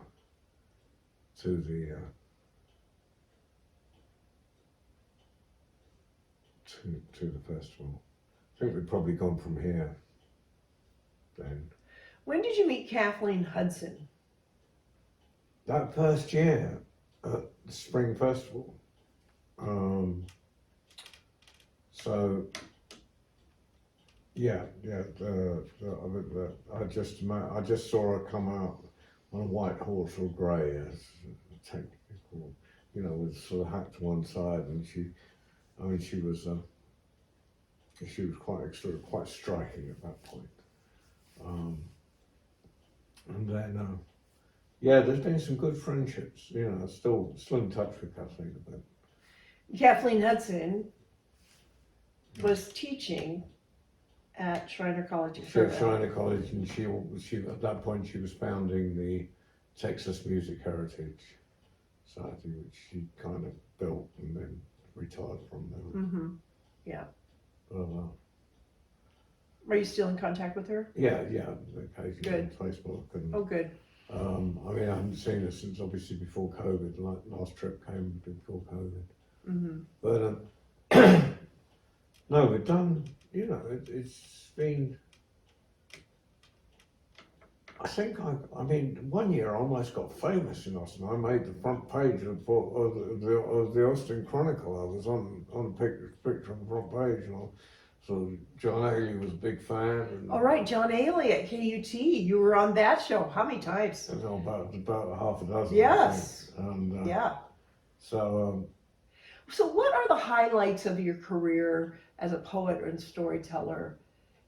festival. I think we'd probably gone from here then. When did you meet Kathleen Hudson? That first year at the Spring Festival. So yeah. I just saw her come out on a white horse or grey, as technical, with sort of hat to one side, and she was quite striking at that point. And then, there's been some good friendships. Still in touch with Kathleen a bit. Kathleen Hudson was teaching at Shriner College. Shriner College, and she at that point she was founding the Texas Music Heritage Society, which she kind of built and then retired from there. Mm-hmm. Yeah. But, are you still in contact with her? Yeah, occasionally Good. on Facebook. And, oh, good. I haven't seen her since obviously before COVID. Like last trip came before COVID. Mm-hmm. But no, we've done. It's been. I think one year I almost got famous in Austin. I made the front page of the Austin Chronicle. I was on a picture on the front page, and So John Haley was a big fan. And All right, John Ailey at KUT. You were on that show. How many times? about half a dozen. Yes. I think. And Yeah. so So, what are the highlights of your career as a poet and storyteller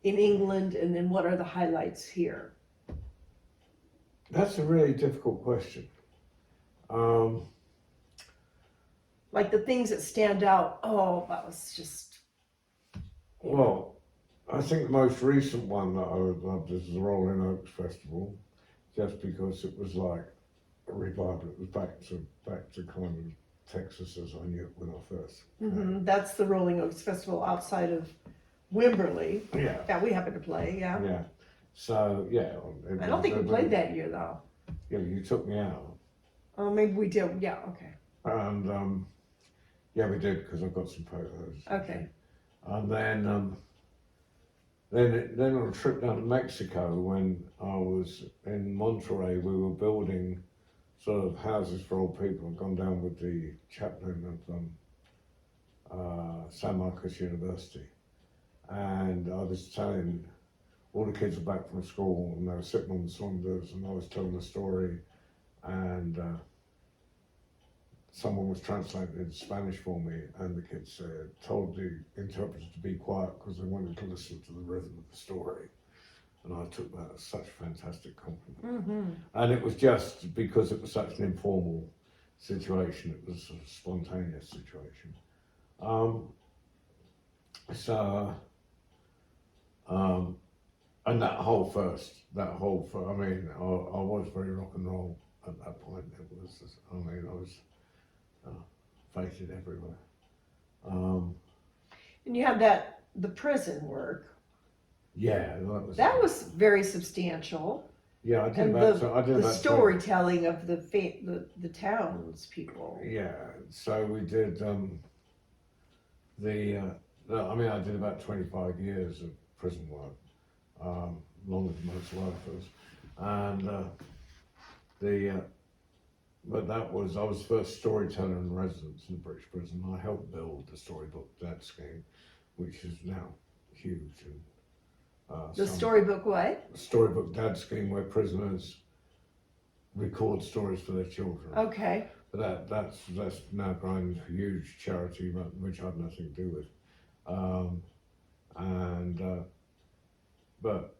in England, and then what are the highlights here? that's a really difficult question. Like the things that stand out. Oh, that was just. Well, I think the most recent one that I loved is the Rolling Oaks Festival, just because it was like a revival. It was back to kind of Texas as I knew it when I first. That's the Rolling Oaks Festival outside of Wimberley. Yeah. Yeah, we happened to play. Yeah. Yeah. So yeah. I don't think we played that year though. Yeah, you took me out. Oh, maybe we did. Yeah. Okay. And yeah, we did because I've got some photos. Okay. And then on a trip down to Mexico, when I was in Monterey, we were building sort of houses for old people. I'd gone down with the chaplain of San Marcos University, and I was telling all the kids were back from school and they were sitting on the cylinders, and I was telling the story, and someone was translating it in Spanish for me, and the kids told the interpreter to be quiet because they wanted to listen to the rhythm of the story. And I took that as such a fantastic compliment. And it was just because it was such an informal situation, it was a spontaneous situation. And I mean, I was very rock and roll at that point. I was fated everywhere. And you had the prison work. Yeah, That was very substantial. Yeah, I did And about the storytelling of the townspeople. Yeah, so we did I did about 25 years of prison work, longer than most workers, and but I was the first storyteller in residence in the British prison. I helped build the Storybook Debt Scheme, which is now huge. And The storybook what? Storybook Dad Scheme, where prisoners record stories for their children. Okay. But that's now grown into a huge charity, which I have nothing to do with. But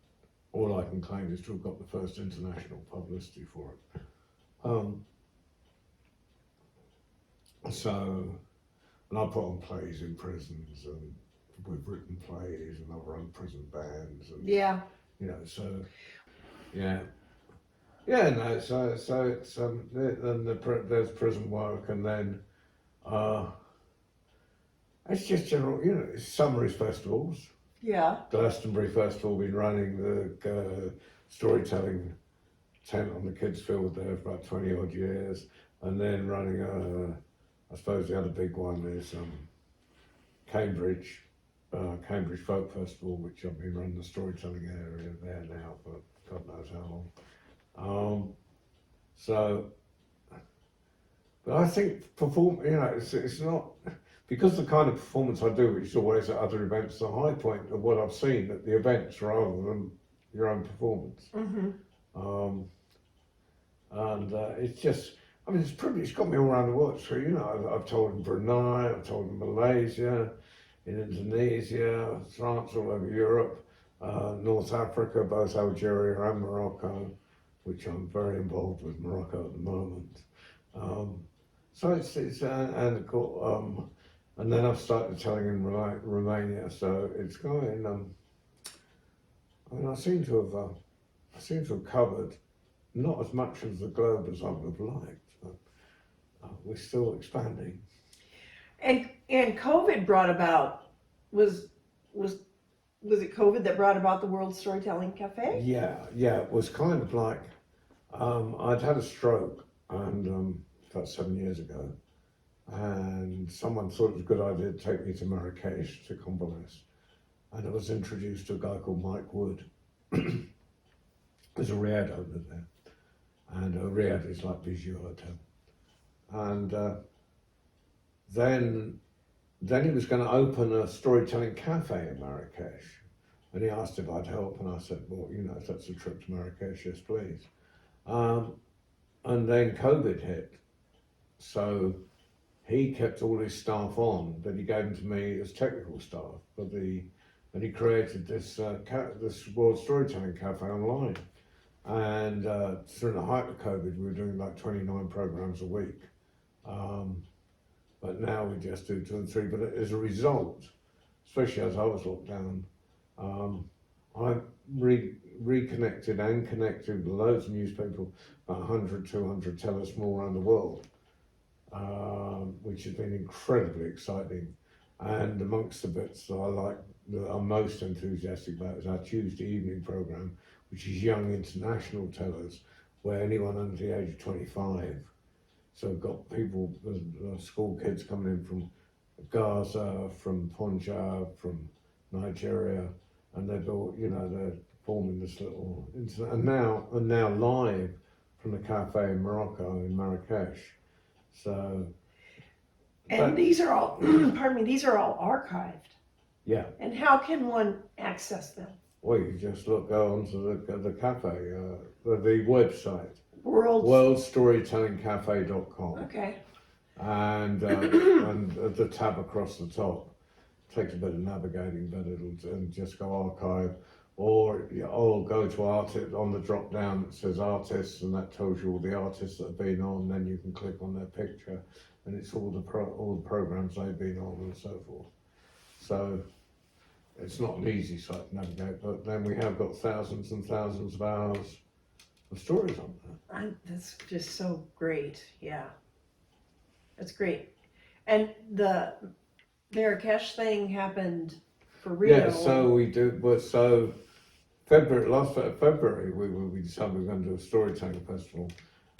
all I can claim is to have got the first international publicity for it. And I put on plays in prisons, and we've written plays, and I've run prison bands, and Yeah. So yeah, no. So it's there's prison work, and then it's just general, it's summaries festivals. Yeah. Glastonbury Festival, been running the storytelling tent on the kids' field there for about 20 odd years, and then running I suppose the other big one is Cambridge Folk Festival, which I've been running the storytelling area there now for God knows how long. But I think it's not, because the kind of performance I do, which is always at other events, the high point of what I've seen at the events rather than your own performance. And it's just, it's got me all around the world. So, I've told in Brunei, I've told in Malaysia, in Indonesia, France, all over Europe, North Africa, both Algeria and Morocco, which I'm very involved with Morocco at the moment. And then I've started telling in Romania, so it's going. I seem to have covered not as much of the globe as I would have liked, but we're still expanding. And COVID brought about, was it COVID that brought about the World Storytelling Cafe? Yeah, it was kind of like I'd had a stroke, and about 7 years ago, and someone thought it was a good idea to take me to Marrakesh to convalesce, and I was introduced to a guy called Mike Wood. There's a Riad owner there, and a Riad is like Bijou Hotel. And then then he was going to open a storytelling cafe in Marrakesh. And he asked if I'd help, and I said, well, you know, if that's a trip to Marrakesh, yes, please. And then COVID hit. So he kept all his staff on, but he gave them to me as technical staff. And he created this this World Storytelling Cafe online. And during the height of COVID, we were doing like 29 programs a week. But now we just do 2 and 3. But as a result, especially as I was locked down, I reconnected and connected with loads of newspapers, about 100, 200 tellers from all around the world, which has been incredibly exciting. And amongst the bits that I like, that I'm most enthusiastic about, is our Tuesday evening program, which is Young International Tellers, where anyone under the age of 25. So we've got people, school kids coming in from Gaza, from Punjab, from Nigeria, and they're all, you know, they're forming this little internet, and now live from the cafe in Morocco, in Marrakesh. So, And these are all, pardon me, these are all archived. Yeah. And how can one access them? Well, you just go onto the cafe, the website, World worldstorytellingcafe.com. Okay. And the tab across the top takes a bit of navigating, but and just go archive, or go to artist on the drop down that says artists, and that tells you all the artists that have been on. Then you can click on their picture, and it's all the programs they've been on and so forth. So it's not an easy site to navigate, but then we have got thousands and thousands of hours of stories on there. That's just so great. Yeah. That's great. And the Marrakesh thing happened for real. Yeah, so we do, but so last February, we decided we were going to do a storytelling festival.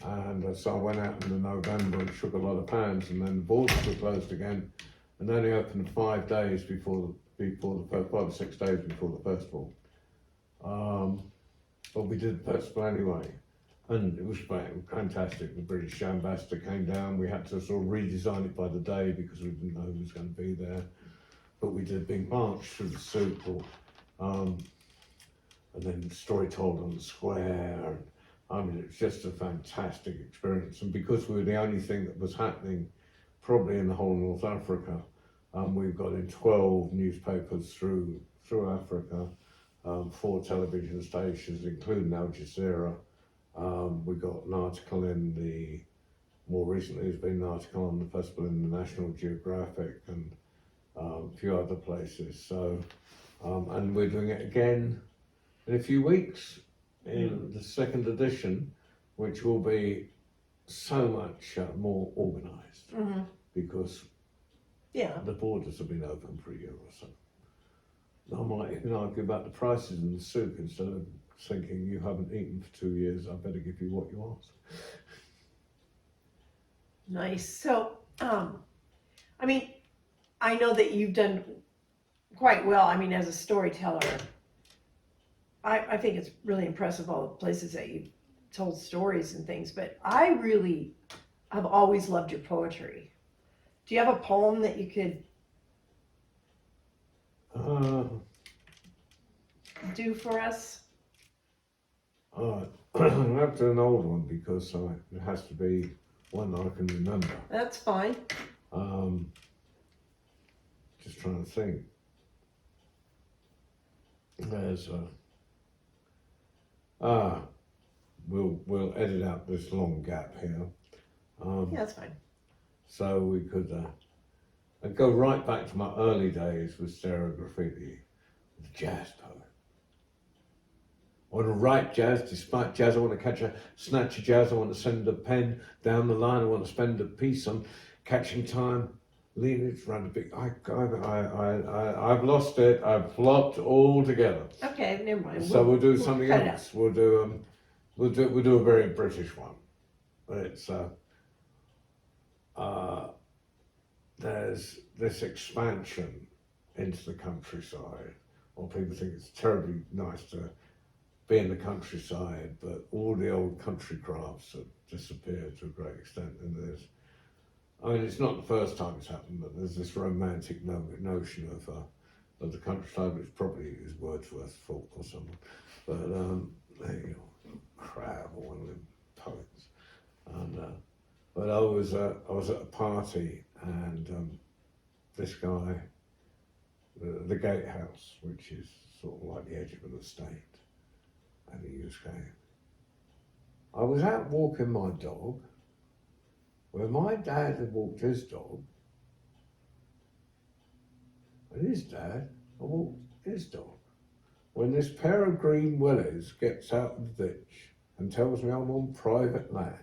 And so I went out in November and shook a lot of hands, and then the borders were closed again, and they only opened 5 days before the 5 or 6 days before the festival. But we did the festival anyway, and it was fantastic. The British ambassador came down. We had to sort of redesign it by the day because we didn't know who was going to be there. But we did a big march through the souk, and then story told on the square. I mean, it's just a fantastic experience. And because we were the only thing that was happening probably in the whole North Africa, we've got in 12 newspapers through Africa, 4 television stations, including Al Jazeera. We got an article more recently there's been an article on the festival in the National Geographic, and a few other places. So, and we're doing it again in a few weeks in the 2nd edition, which will be so much more organised because the borders have been open for a year or so. I might even argue about the prices in the souk instead of thinking you haven't eaten for 2 years, I better give you what you ask. Nice. So, I mean, I know that you've done quite well. I mean, as a storyteller, I think it's really impressive all the places that you've told stories and things, but I've always loved your poetry. Do you have a poem that you could do for us? I have to an old one because it has to be one that I can remember. That's fine. Just trying to think. There's we'll edit out this long gap here. Yeah, that's fine. So we could I'd go right back to my early days with stereo graffiti, with jazz poet. I want to write jazz, despite jazz. I want to catch a snatch of jazz. I want to send a pen down the line. I want to spend a piece on catching time, leaning around a big. I've lost it. I've flopped altogether. Okay, never mind. So we'll do something else. We'll do a very British one. But it's there's this expansion into the countryside. Well, people think it's terribly nice to be in the countryside, but all the old country crafts have disappeared to a great extent. And there's I mean, it's not the first time it's happened, but there's this romantic notion of the countryside, which probably is Wordsworth's fault or something. But there you go, Crabbe or one of them poets. And but I was at a party, and this guy, the gatehouse, which is sort of like the edge of an estate, and he was going. I was out walking my dog, where my dad had walked his dog, and his dad had walked his dog. When this pair of green willies gets out of the ditch and tells me I'm on private land,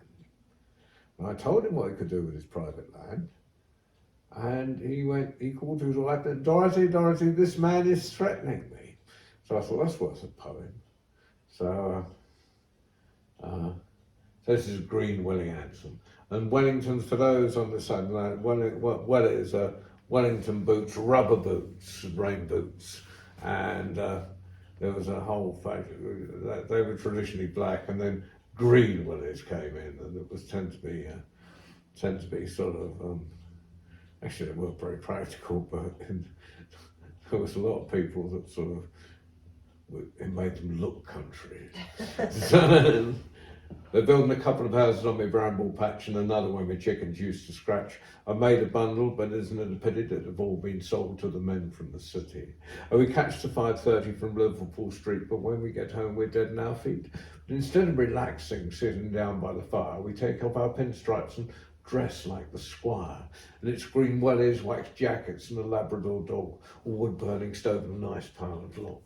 and I told him what he could do with his private land, and he called to his wife, Dorothy, Dorothy, this man is threatening me. So I thought, that's worth a poem. So this is a Green Willie anthem. And Wellington, for those on the side, Wellies are Wellington boots, rubber boots, rain boots. And there was a whole faction, they were traditionally black, and then green Willies came in, and it was tend to be sort of, actually they weren't very practical, but there was a lot of people that sort of, it made them look country. So, they're building a couple of houses on my bramble patch and another one my chickens used to scratch. I made a bundle, but isn't it a pity that have all been sold to the men from the city? And we catch the 5:30 from Liverpool Street, but when we get home we're dead in our feet. But instead of relaxing, sitting down by the fire, we take off our pinstripes and dress like the squire. And it's green wellies, waxed jackets and a Labrador dog, a wood-burning stove and a nice pile of logs.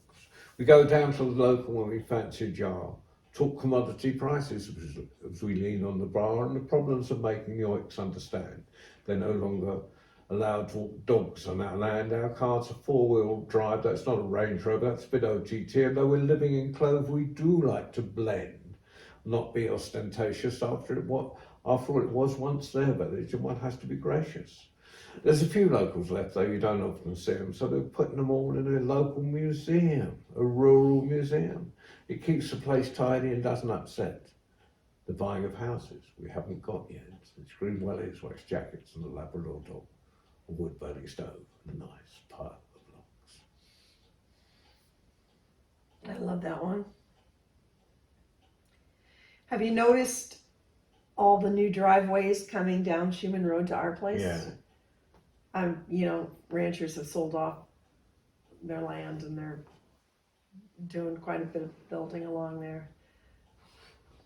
We go down to the local when we fancy a jar, talk commodity prices as we lean on the bar, and the problems of making the oiks understand. They're no longer allowed to walk dogs on our land. Our car's a four-wheel drive, that's not a Range Rover, that's a bit OTT. And though we're living in Clove, we do like to blend, not be ostentatious after all it was once there, but one has to be gracious. There's a few locals left, though you don't often see them, so they're putting them all in a local museum, a rural museum. It keeps the place tidy and doesn't upset the buying of houses we haven't got yet. It's green wellies, wax jackets and a Labrador dog, a wood-burning stove and a nice pile of logs. I love that one. Have you noticed all the new driveways coming down Schumann Road to our place? Yeah. Ranchers have sold off their land and they're doing quite a bit of building along there.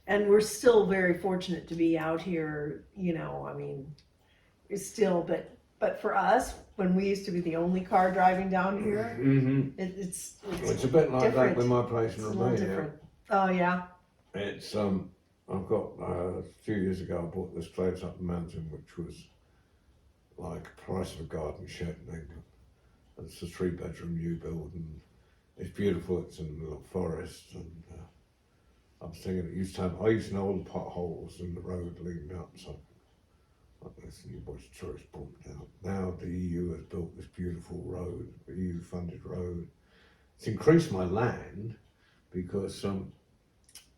And we're still very fortunate to be out here, it's still, but for us, when we used to be the only car driving down here, it's a bit like different. that with my place in It's a little Romania. different. Oh yeah. It's I've got a few years ago I bought this place up the mountain, which was like the price of a garden shed in England. It's a 3-bedroom new build, and it's beautiful. It's in the middle of forest, and I was thinking I used to know all the potholes in the road leading up, so like this, and you watch tourists bumped out. Now the EU has built this beautiful road, EU funded road. It's increased my land because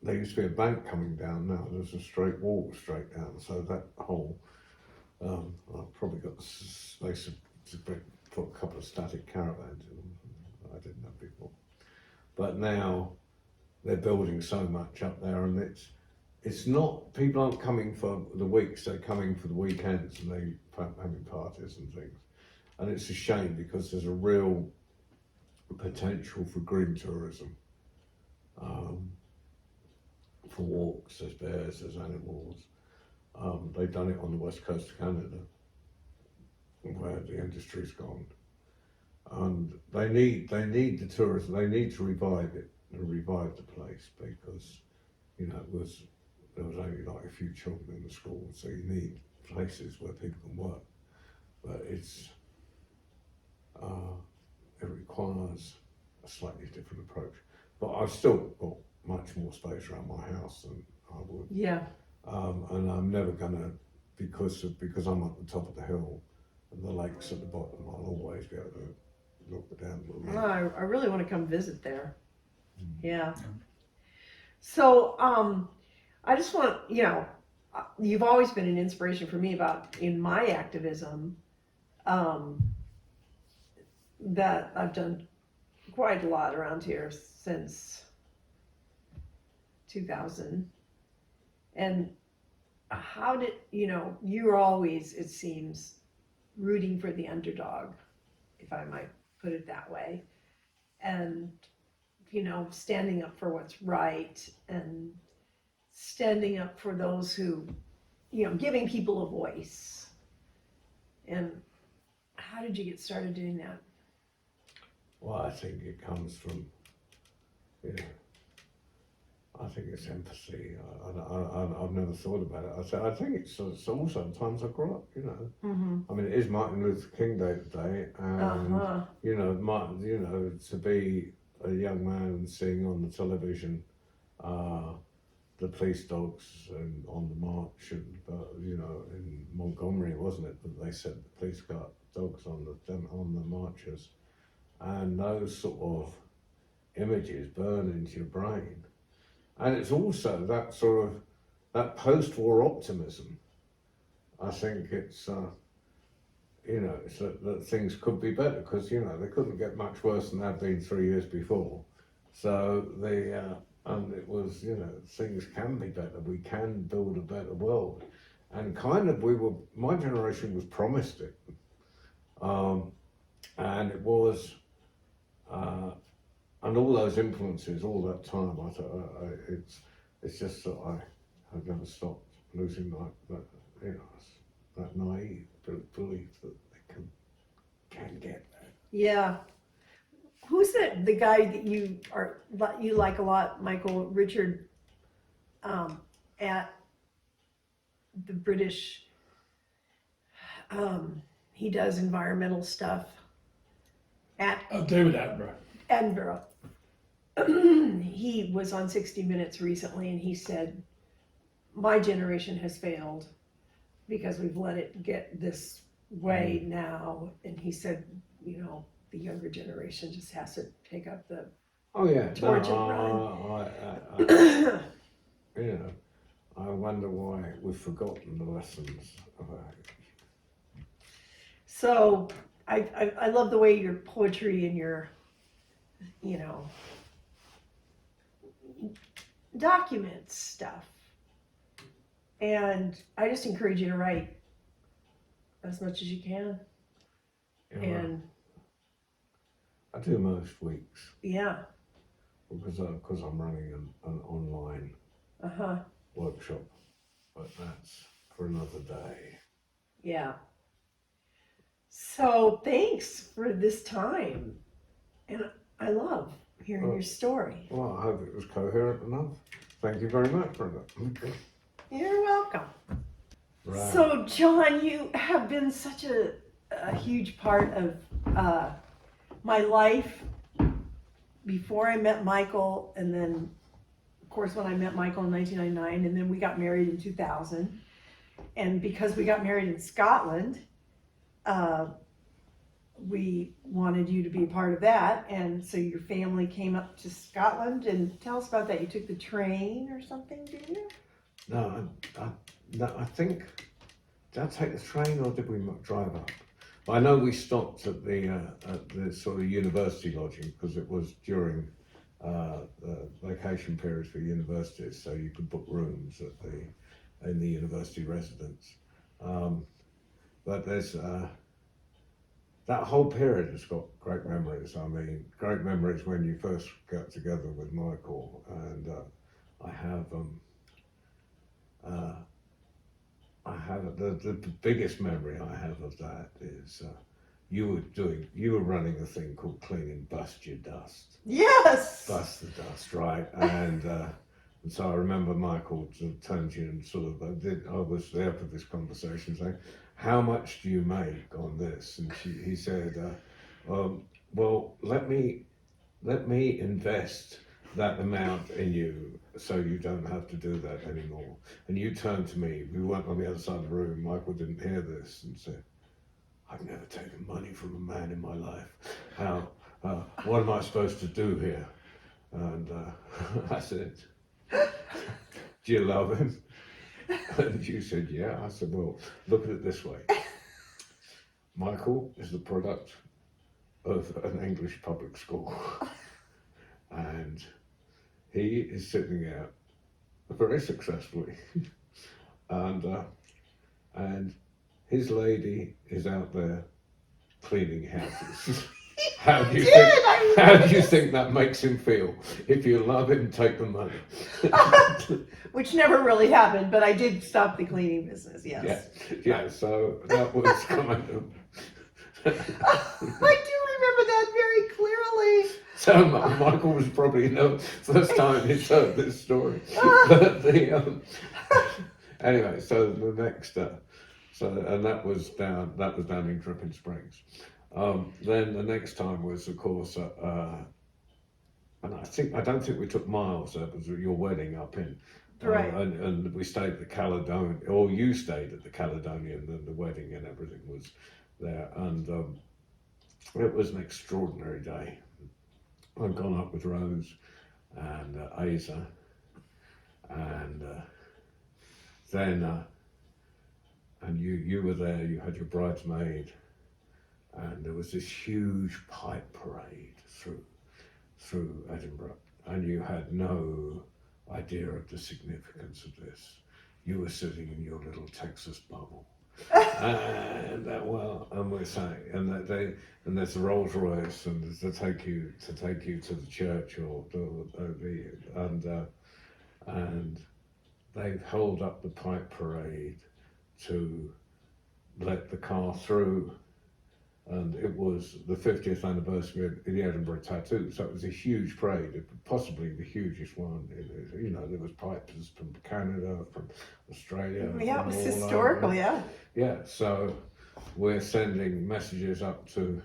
there used to be a bank coming down. Now there's a straight wall straight down, so that whole I've probably got the space to put a couple of static caravans in them. I didn't have before, but now they're building so much up there, and it's not, people aren't coming for the weeks, they're coming for the weekends, and they're having parties and things. And it's a shame because there's a real potential for green tourism. For walks, there's bears, there's animals. They've done it on the west coast of Canada, where the industry's gone. And they need the tourism, they need to revive it and revive the place, because there was only like a few children in the school, so you need places where people can work. But it requires a slightly different approach. But I've still got much more space around my house than I would. Yeah. And I'm never gonna, because I'm at the top of the hill and the lake's at the bottom, I'll always be able to look down the lake. Well, I really want to come visit there. Yeah. So I just want, you've always been an inspiration for me in my activism, that I've done quite a lot around here since 2000. And how did, you're always, it seems, rooting for the underdog, if I might put it that way. And, standing up for what's right and standing up for those who, giving people a voice. And how did you get started doing that? Well, I think it comes from, I think it's empathy. I've never thought about it. I think it's also times I grew up, Mm-hmm. I mean, it is Martin Luther King Day today, and to be a young man and seeing on the television the police dogs and on the march, and in Montgomery, wasn't it? That they said the police got dogs on the marchers, and those sort of images burn into your brain. And it's also that sort of that post-war optimism. I think it's it's that things could be better, because they couldn't get much worse than they'd been 3 years before. So and it was things can be better. We can build a better world, and kind of my generation was promised it, and it was. And all those influences, all that time, I thought it's just that I've never stopped losing that naive belief that they can get there. Yeah. Who's the guy that you like a lot, Michael Richard, at the British? He does environmental stuff at David Attenborough. Edinburgh. He was on 60 Minutes recently, and he said, my generation has failed because we've let it get this way now. And he said, the younger generation just has to take up the torch and run. I wonder why we've forgotten the lessons of our age. So I love the way your poetry and your documents stuff, and I just encourage you to write as much as you can. And I do most weeks. Yeah. Because I'm running an online workshop, but that's for another day. Yeah. So thanks for this time, and I love hearing your story. Well, I hope it was coherent enough. Thank you very much, Brenda. You're welcome. Right. So, John, you have been such a huge part of my life before I met Michael, and then, of course, when I met Michael in 1999, and then we got married in 2000. And because we got married in Scotland, we wanted you to be a part of that, and so your family came up to Scotland. And tell us about that. You took the train or something, did you? No, I think, did I take the train or did we drive up? I know we stopped at the sort of university lodging, because it was during the vacation periods for universities, so you could book rooms in the university residence. But there's that whole period has got great memories. I mean, great memories when you first got together with Michael, and I have the biggest memory I have of that is you were running a thing called Clean and Bust Your Dust. Yes. Bust the dust, right? And so I remember Michael turned to you and sort of I was there for this conversation, saying, "How much do you make on this?" And he said, "Well, let me invest that amount in you, so you don't have to do that anymore." And you turned to me. We weren't on the other side of the room. Michael didn't hear this, and said, "I've never taken money from a man in my life. What am I supposed to do here?" And I said, "Do you love him?" And you said, yeah. I said, well, look at it this way. Michael is the product of an English public school. And he is sitting out very successfully. And his lady is out there cleaning houses. How do you think that makes him feel? If you love him, take the money. Which never really happened, but I did stop the cleaning business, yes. Yeah, so that was kind of. I do remember that very clearly. So Michael was probably the first time he's heard this story. But anyway, so the next, and that was down in Dripping Springs. Then the next time was, of course, and I don't think we took Miles. It was your wedding up in, Right. And we stayed at the Caledonian, or you stayed at the Caledonian, and the wedding and everything was there, and it was an extraordinary day. I'd gone up with Rose and Asa, and then and you were there. You had your bridesmaid, and there was this huge pipe parade through Edinburgh, and you had no idea of the significance of this. You were sitting in your little Texas bubble. And we're saying, and there's the Rolls Royce, and to take you to the church, and they've held up the pipe parade to let the car through, and it was the 50th anniversary of the Edinburgh Tattoo, so it was a huge parade, possibly the hugest one. There was pipers from Canada, from Australia. Yeah, it was historical, yeah. Yeah, so we're sending messages up to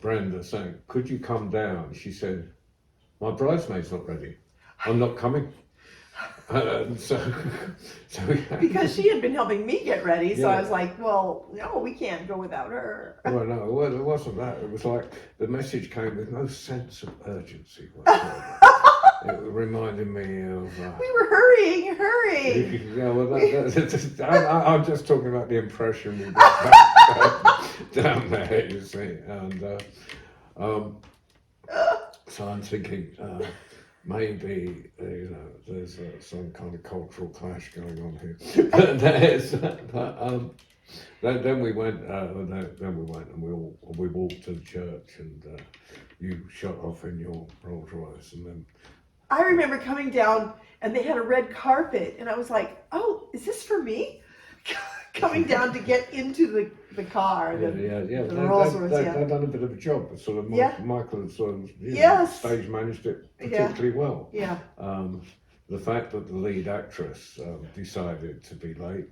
Brenda saying, could you come down? She said, my bridesmaid's not ready. I'm not coming. So because she had been helping me get ready, so Yeah. I was like, well, no, we can't go without her. Well, it wasn't that. It was like the message came with no sense of urgency whatsoever. It reminded me of. We were hurrying. Yeah, well, I'm just talking about the impression we got down there, you see, and so I'm thinking. Maybe there's some kind of cultural clash going on here. Then we went, and we walked to the church, and you shot off in your Rolls Royce, and then I remember coming down, and they had a red carpet, and I was like, "Oh, is this for me?" Coming down to get into the car, the Rolls Royce. They'd done a bit of a job. Sort of, Michael had sort of stage managed it particularly well. Yeah. The fact that the lead actress decided to be late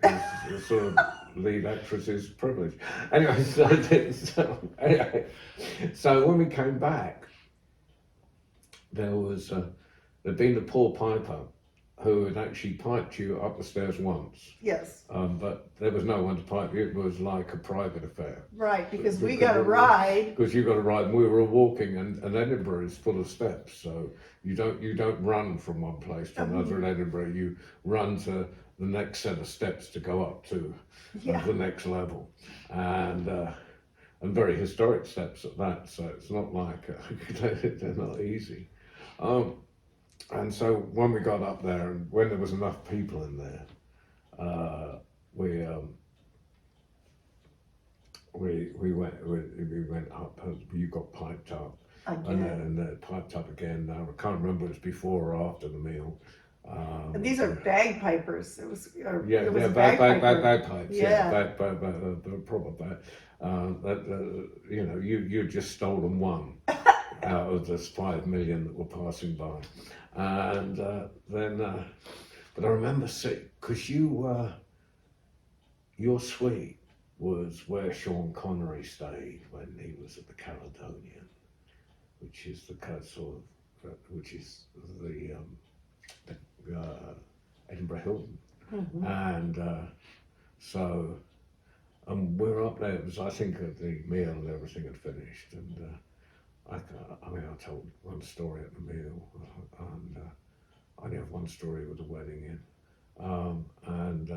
is sort of lead actress's privilege. Anyway, so when we came back, there'd been the poor piper who had actually piped you up the stairs once. Yes. But there was no one to pipe you. It was like a private affair. Right, because we got a ride. Because you got a ride, and we were walking, and Edinburgh is full of steps, so you don't run from one place to another in Edinburgh. You run to the next set of steps to go up to the next level, and very historic steps at that. So it's not like they're not easy. And so when we got up there, and when there was enough people in there, we went up. You got piped up, and then piped up again. Now I can't remember if it was before or after the meal. And these are bagpipers. It was bagpipes. Yeah, proper bag. You just stolen one out of the 5 million that were passing by. And then, but I remember because your suite was where Sean Connery stayed when he was at the Caledonian, which is the Edinburgh Hilton, and so we're up there. It was, I think, the meal and everything had finished, and. I told one story at the meal, and I only have one story with the wedding in. And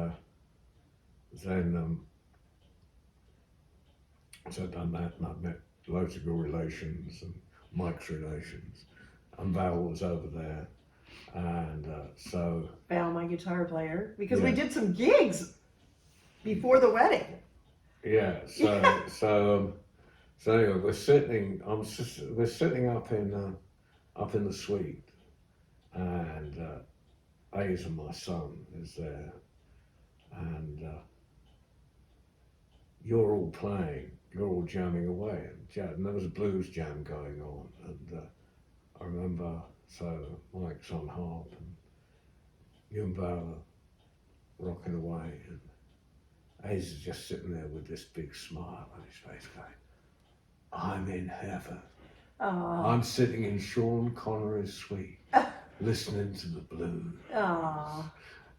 then so I've done that, and I've met loads of your relations and Mike's relations, and Val was over there, and so Val, my guitar player, because we Yeah. did some gigs before the wedding. yeah, so anyway, we're sitting up in the suite, and A's and my son is there, and you're all playing, you're all jamming away, and there was a blues jam going on, and I remember, so Mike's on harp, and you and Val are rocking away, and A's is just sitting there with this big smile on his face going, I'm in heaven. Aww. I'm sitting in Sean Connery's suite, listening to the blues. Aww.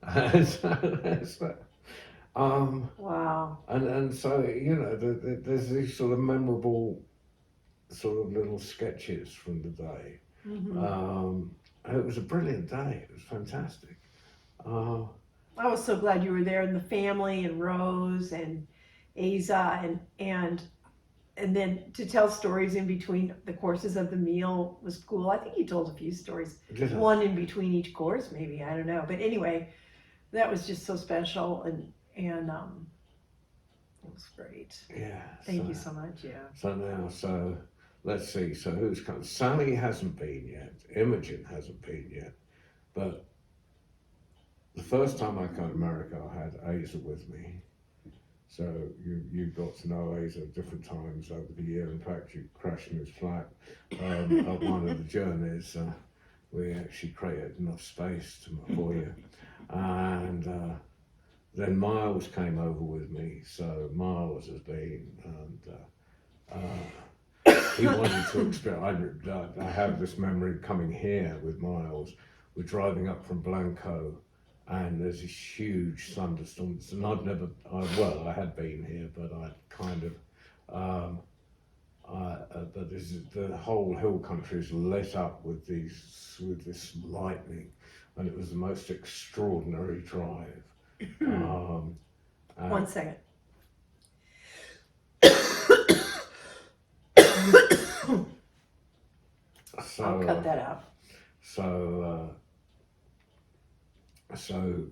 And so that's that. Wow. And so, there's these sort of memorable sort of little sketches from the day. Mm-hmm. And it was a brilliant day. It was fantastic. I was so glad you were there, and the family, and Rose, and Aza, and then to tell stories in between the courses of the meal was cool. I think you told a few stories, one in between each course, maybe, I don't know. But anyway, that was just so special, and it was great. Yeah. Thank you so much. Yeah. So let's see. So who's come? Sally hasn't been yet. Imogen hasn't been yet. But the first time I came to America, I had Aza with me. So you got to know Aza at different times over the year. In fact, you crashed in his flat at one of the journeys. We actually created enough space for you. And then Miles came over with me. So Miles has been, and he wanted to experience. I have this memory coming here with Miles. We're driving up from Blanco, and there's this huge thunderstorms, and I had been here, but but the whole hill country is lit up with this lightning, and it was the most extraordinary drive. 1 second. I'll cut that out. So Aza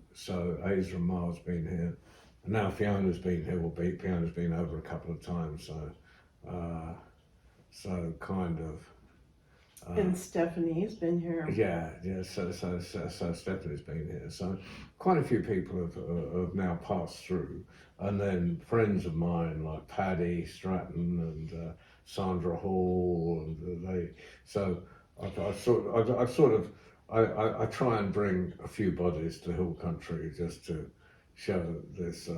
and Miles been here, and now Fiona's been here. Fiona's been over a couple of times. So kind of. And Stephanie's been here. Yeah. So Stephanie's been here. So quite a few people have now passed through, and then friends of mine like Paddy Stratton and Sandra Hall, and they. So I try and bring a few bodies to Hill Country just to show this.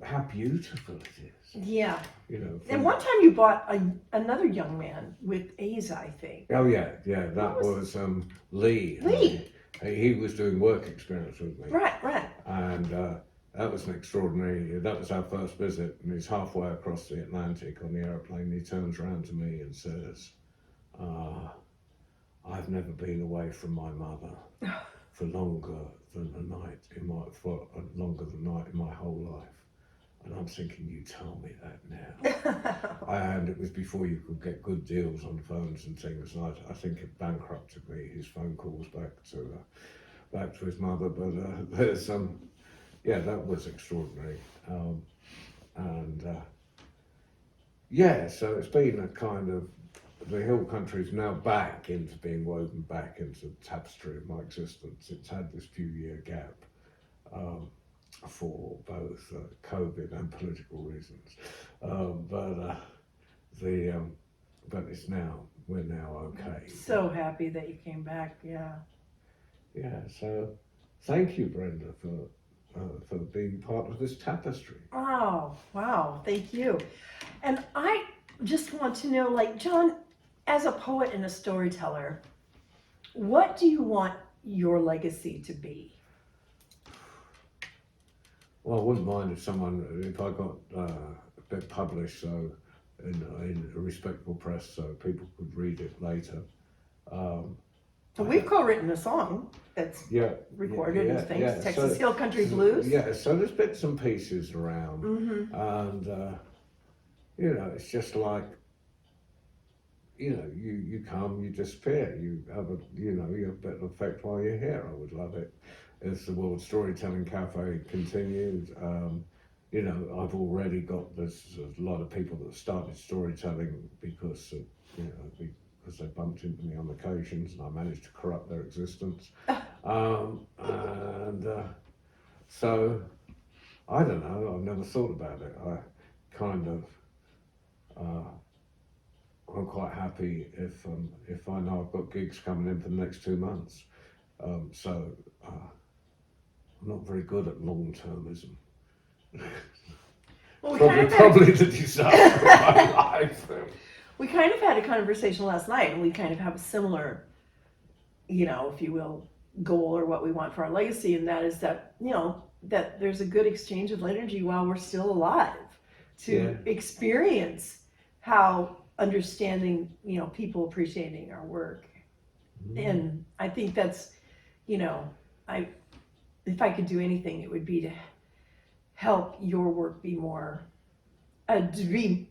How beautiful it is. Yeah. And one time you bought another young man with Aza, I think. Oh yeah. That was Lee. Lee. He was doing work experience with me. Right. And that was an extraordinary. That was our first visit, and he's halfway across the Atlantic on the airplane. He turns around to me and says, "I've never been away from my mother for longer than a night in my whole life." And I'm thinking, you tell me that now. And it was before you could get good deals on phones and things. And I think it bankrupted me, his phone calls back to his mother. But there's that was extraordinary. So it's been a kind of, the Hill Country is now back into being woven back into the tapestry of my existence. It's had this few year gap. For both COVID and political reasons, but we're now okay. So happy that you came back. Yeah. So thank you, Brenda, for being part of this tapestry. Oh, wow! Thank you. And I just want to know, like, John, as a poet and a storyteller, what do you want your legacy to be? Well, I wouldn't mind if I got a bit published, so in a respectable press, so people could read it later. So we've co-written a song that's recorded and things, Texas Hill Country Blues. Yeah, so there's bits and pieces around, Mm-hmm. and it's just like, you come, you disappear, you have a bit of effect while you're here. I would love it if the World Storytelling Cafe continued. I've already there's a lot of people that started storytelling because they bumped into me on occasions and I managed to corrupt their existence. So I don't know, I've never thought about it. I'm quite happy if I know I've got gigs coming in for the next 2 months. I'm not very good at long-termism. Well, probably the disaster of my life. We kind of had a conversation last night, and we kind of have a similar, if you will, goal or what we want for our legacy, and that is that, that there's a good exchange of energy while we're still alive to experience how understanding, people appreciating our work. And I think that's, if I could do anything, it would be to help your work be more, to be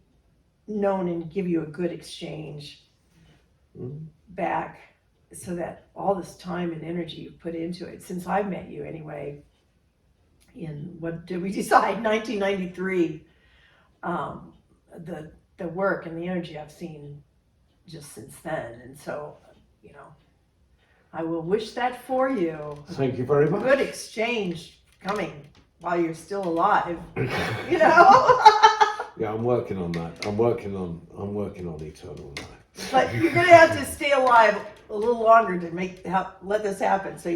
known and give you a good exchange back, so that all this time and energy you've put into it, since I've met you anyway, in, what did we decide, 1993, the work and the energy I've seen just since then. And so, I will wish that for you. Thank you very much. Good exchange coming while you're still alive. Yeah, I'm working on that. I'm working on eternal life. But you're gonna have to stay alive a little longer to let this happen. So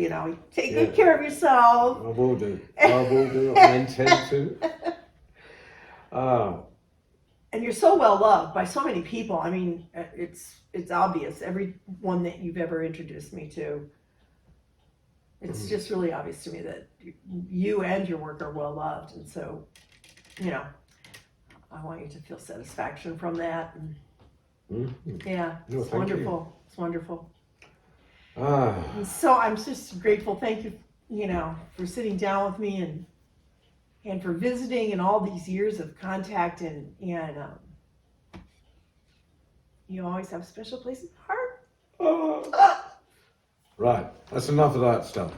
take good care of yourself. I will do. I intend to. And you're so well loved by so many people. I mean, it's obvious. Everyone that you've ever introduced me to, it's just really obvious to me that you and your work are well loved. And so, I want you to feel satisfaction from that. And it's wonderful. It's wonderful. And so I'm just grateful. Thank you, for sitting down with me and for visiting and all these years of contact, and you always have a special place in my heart. Right, that's enough of that stuff.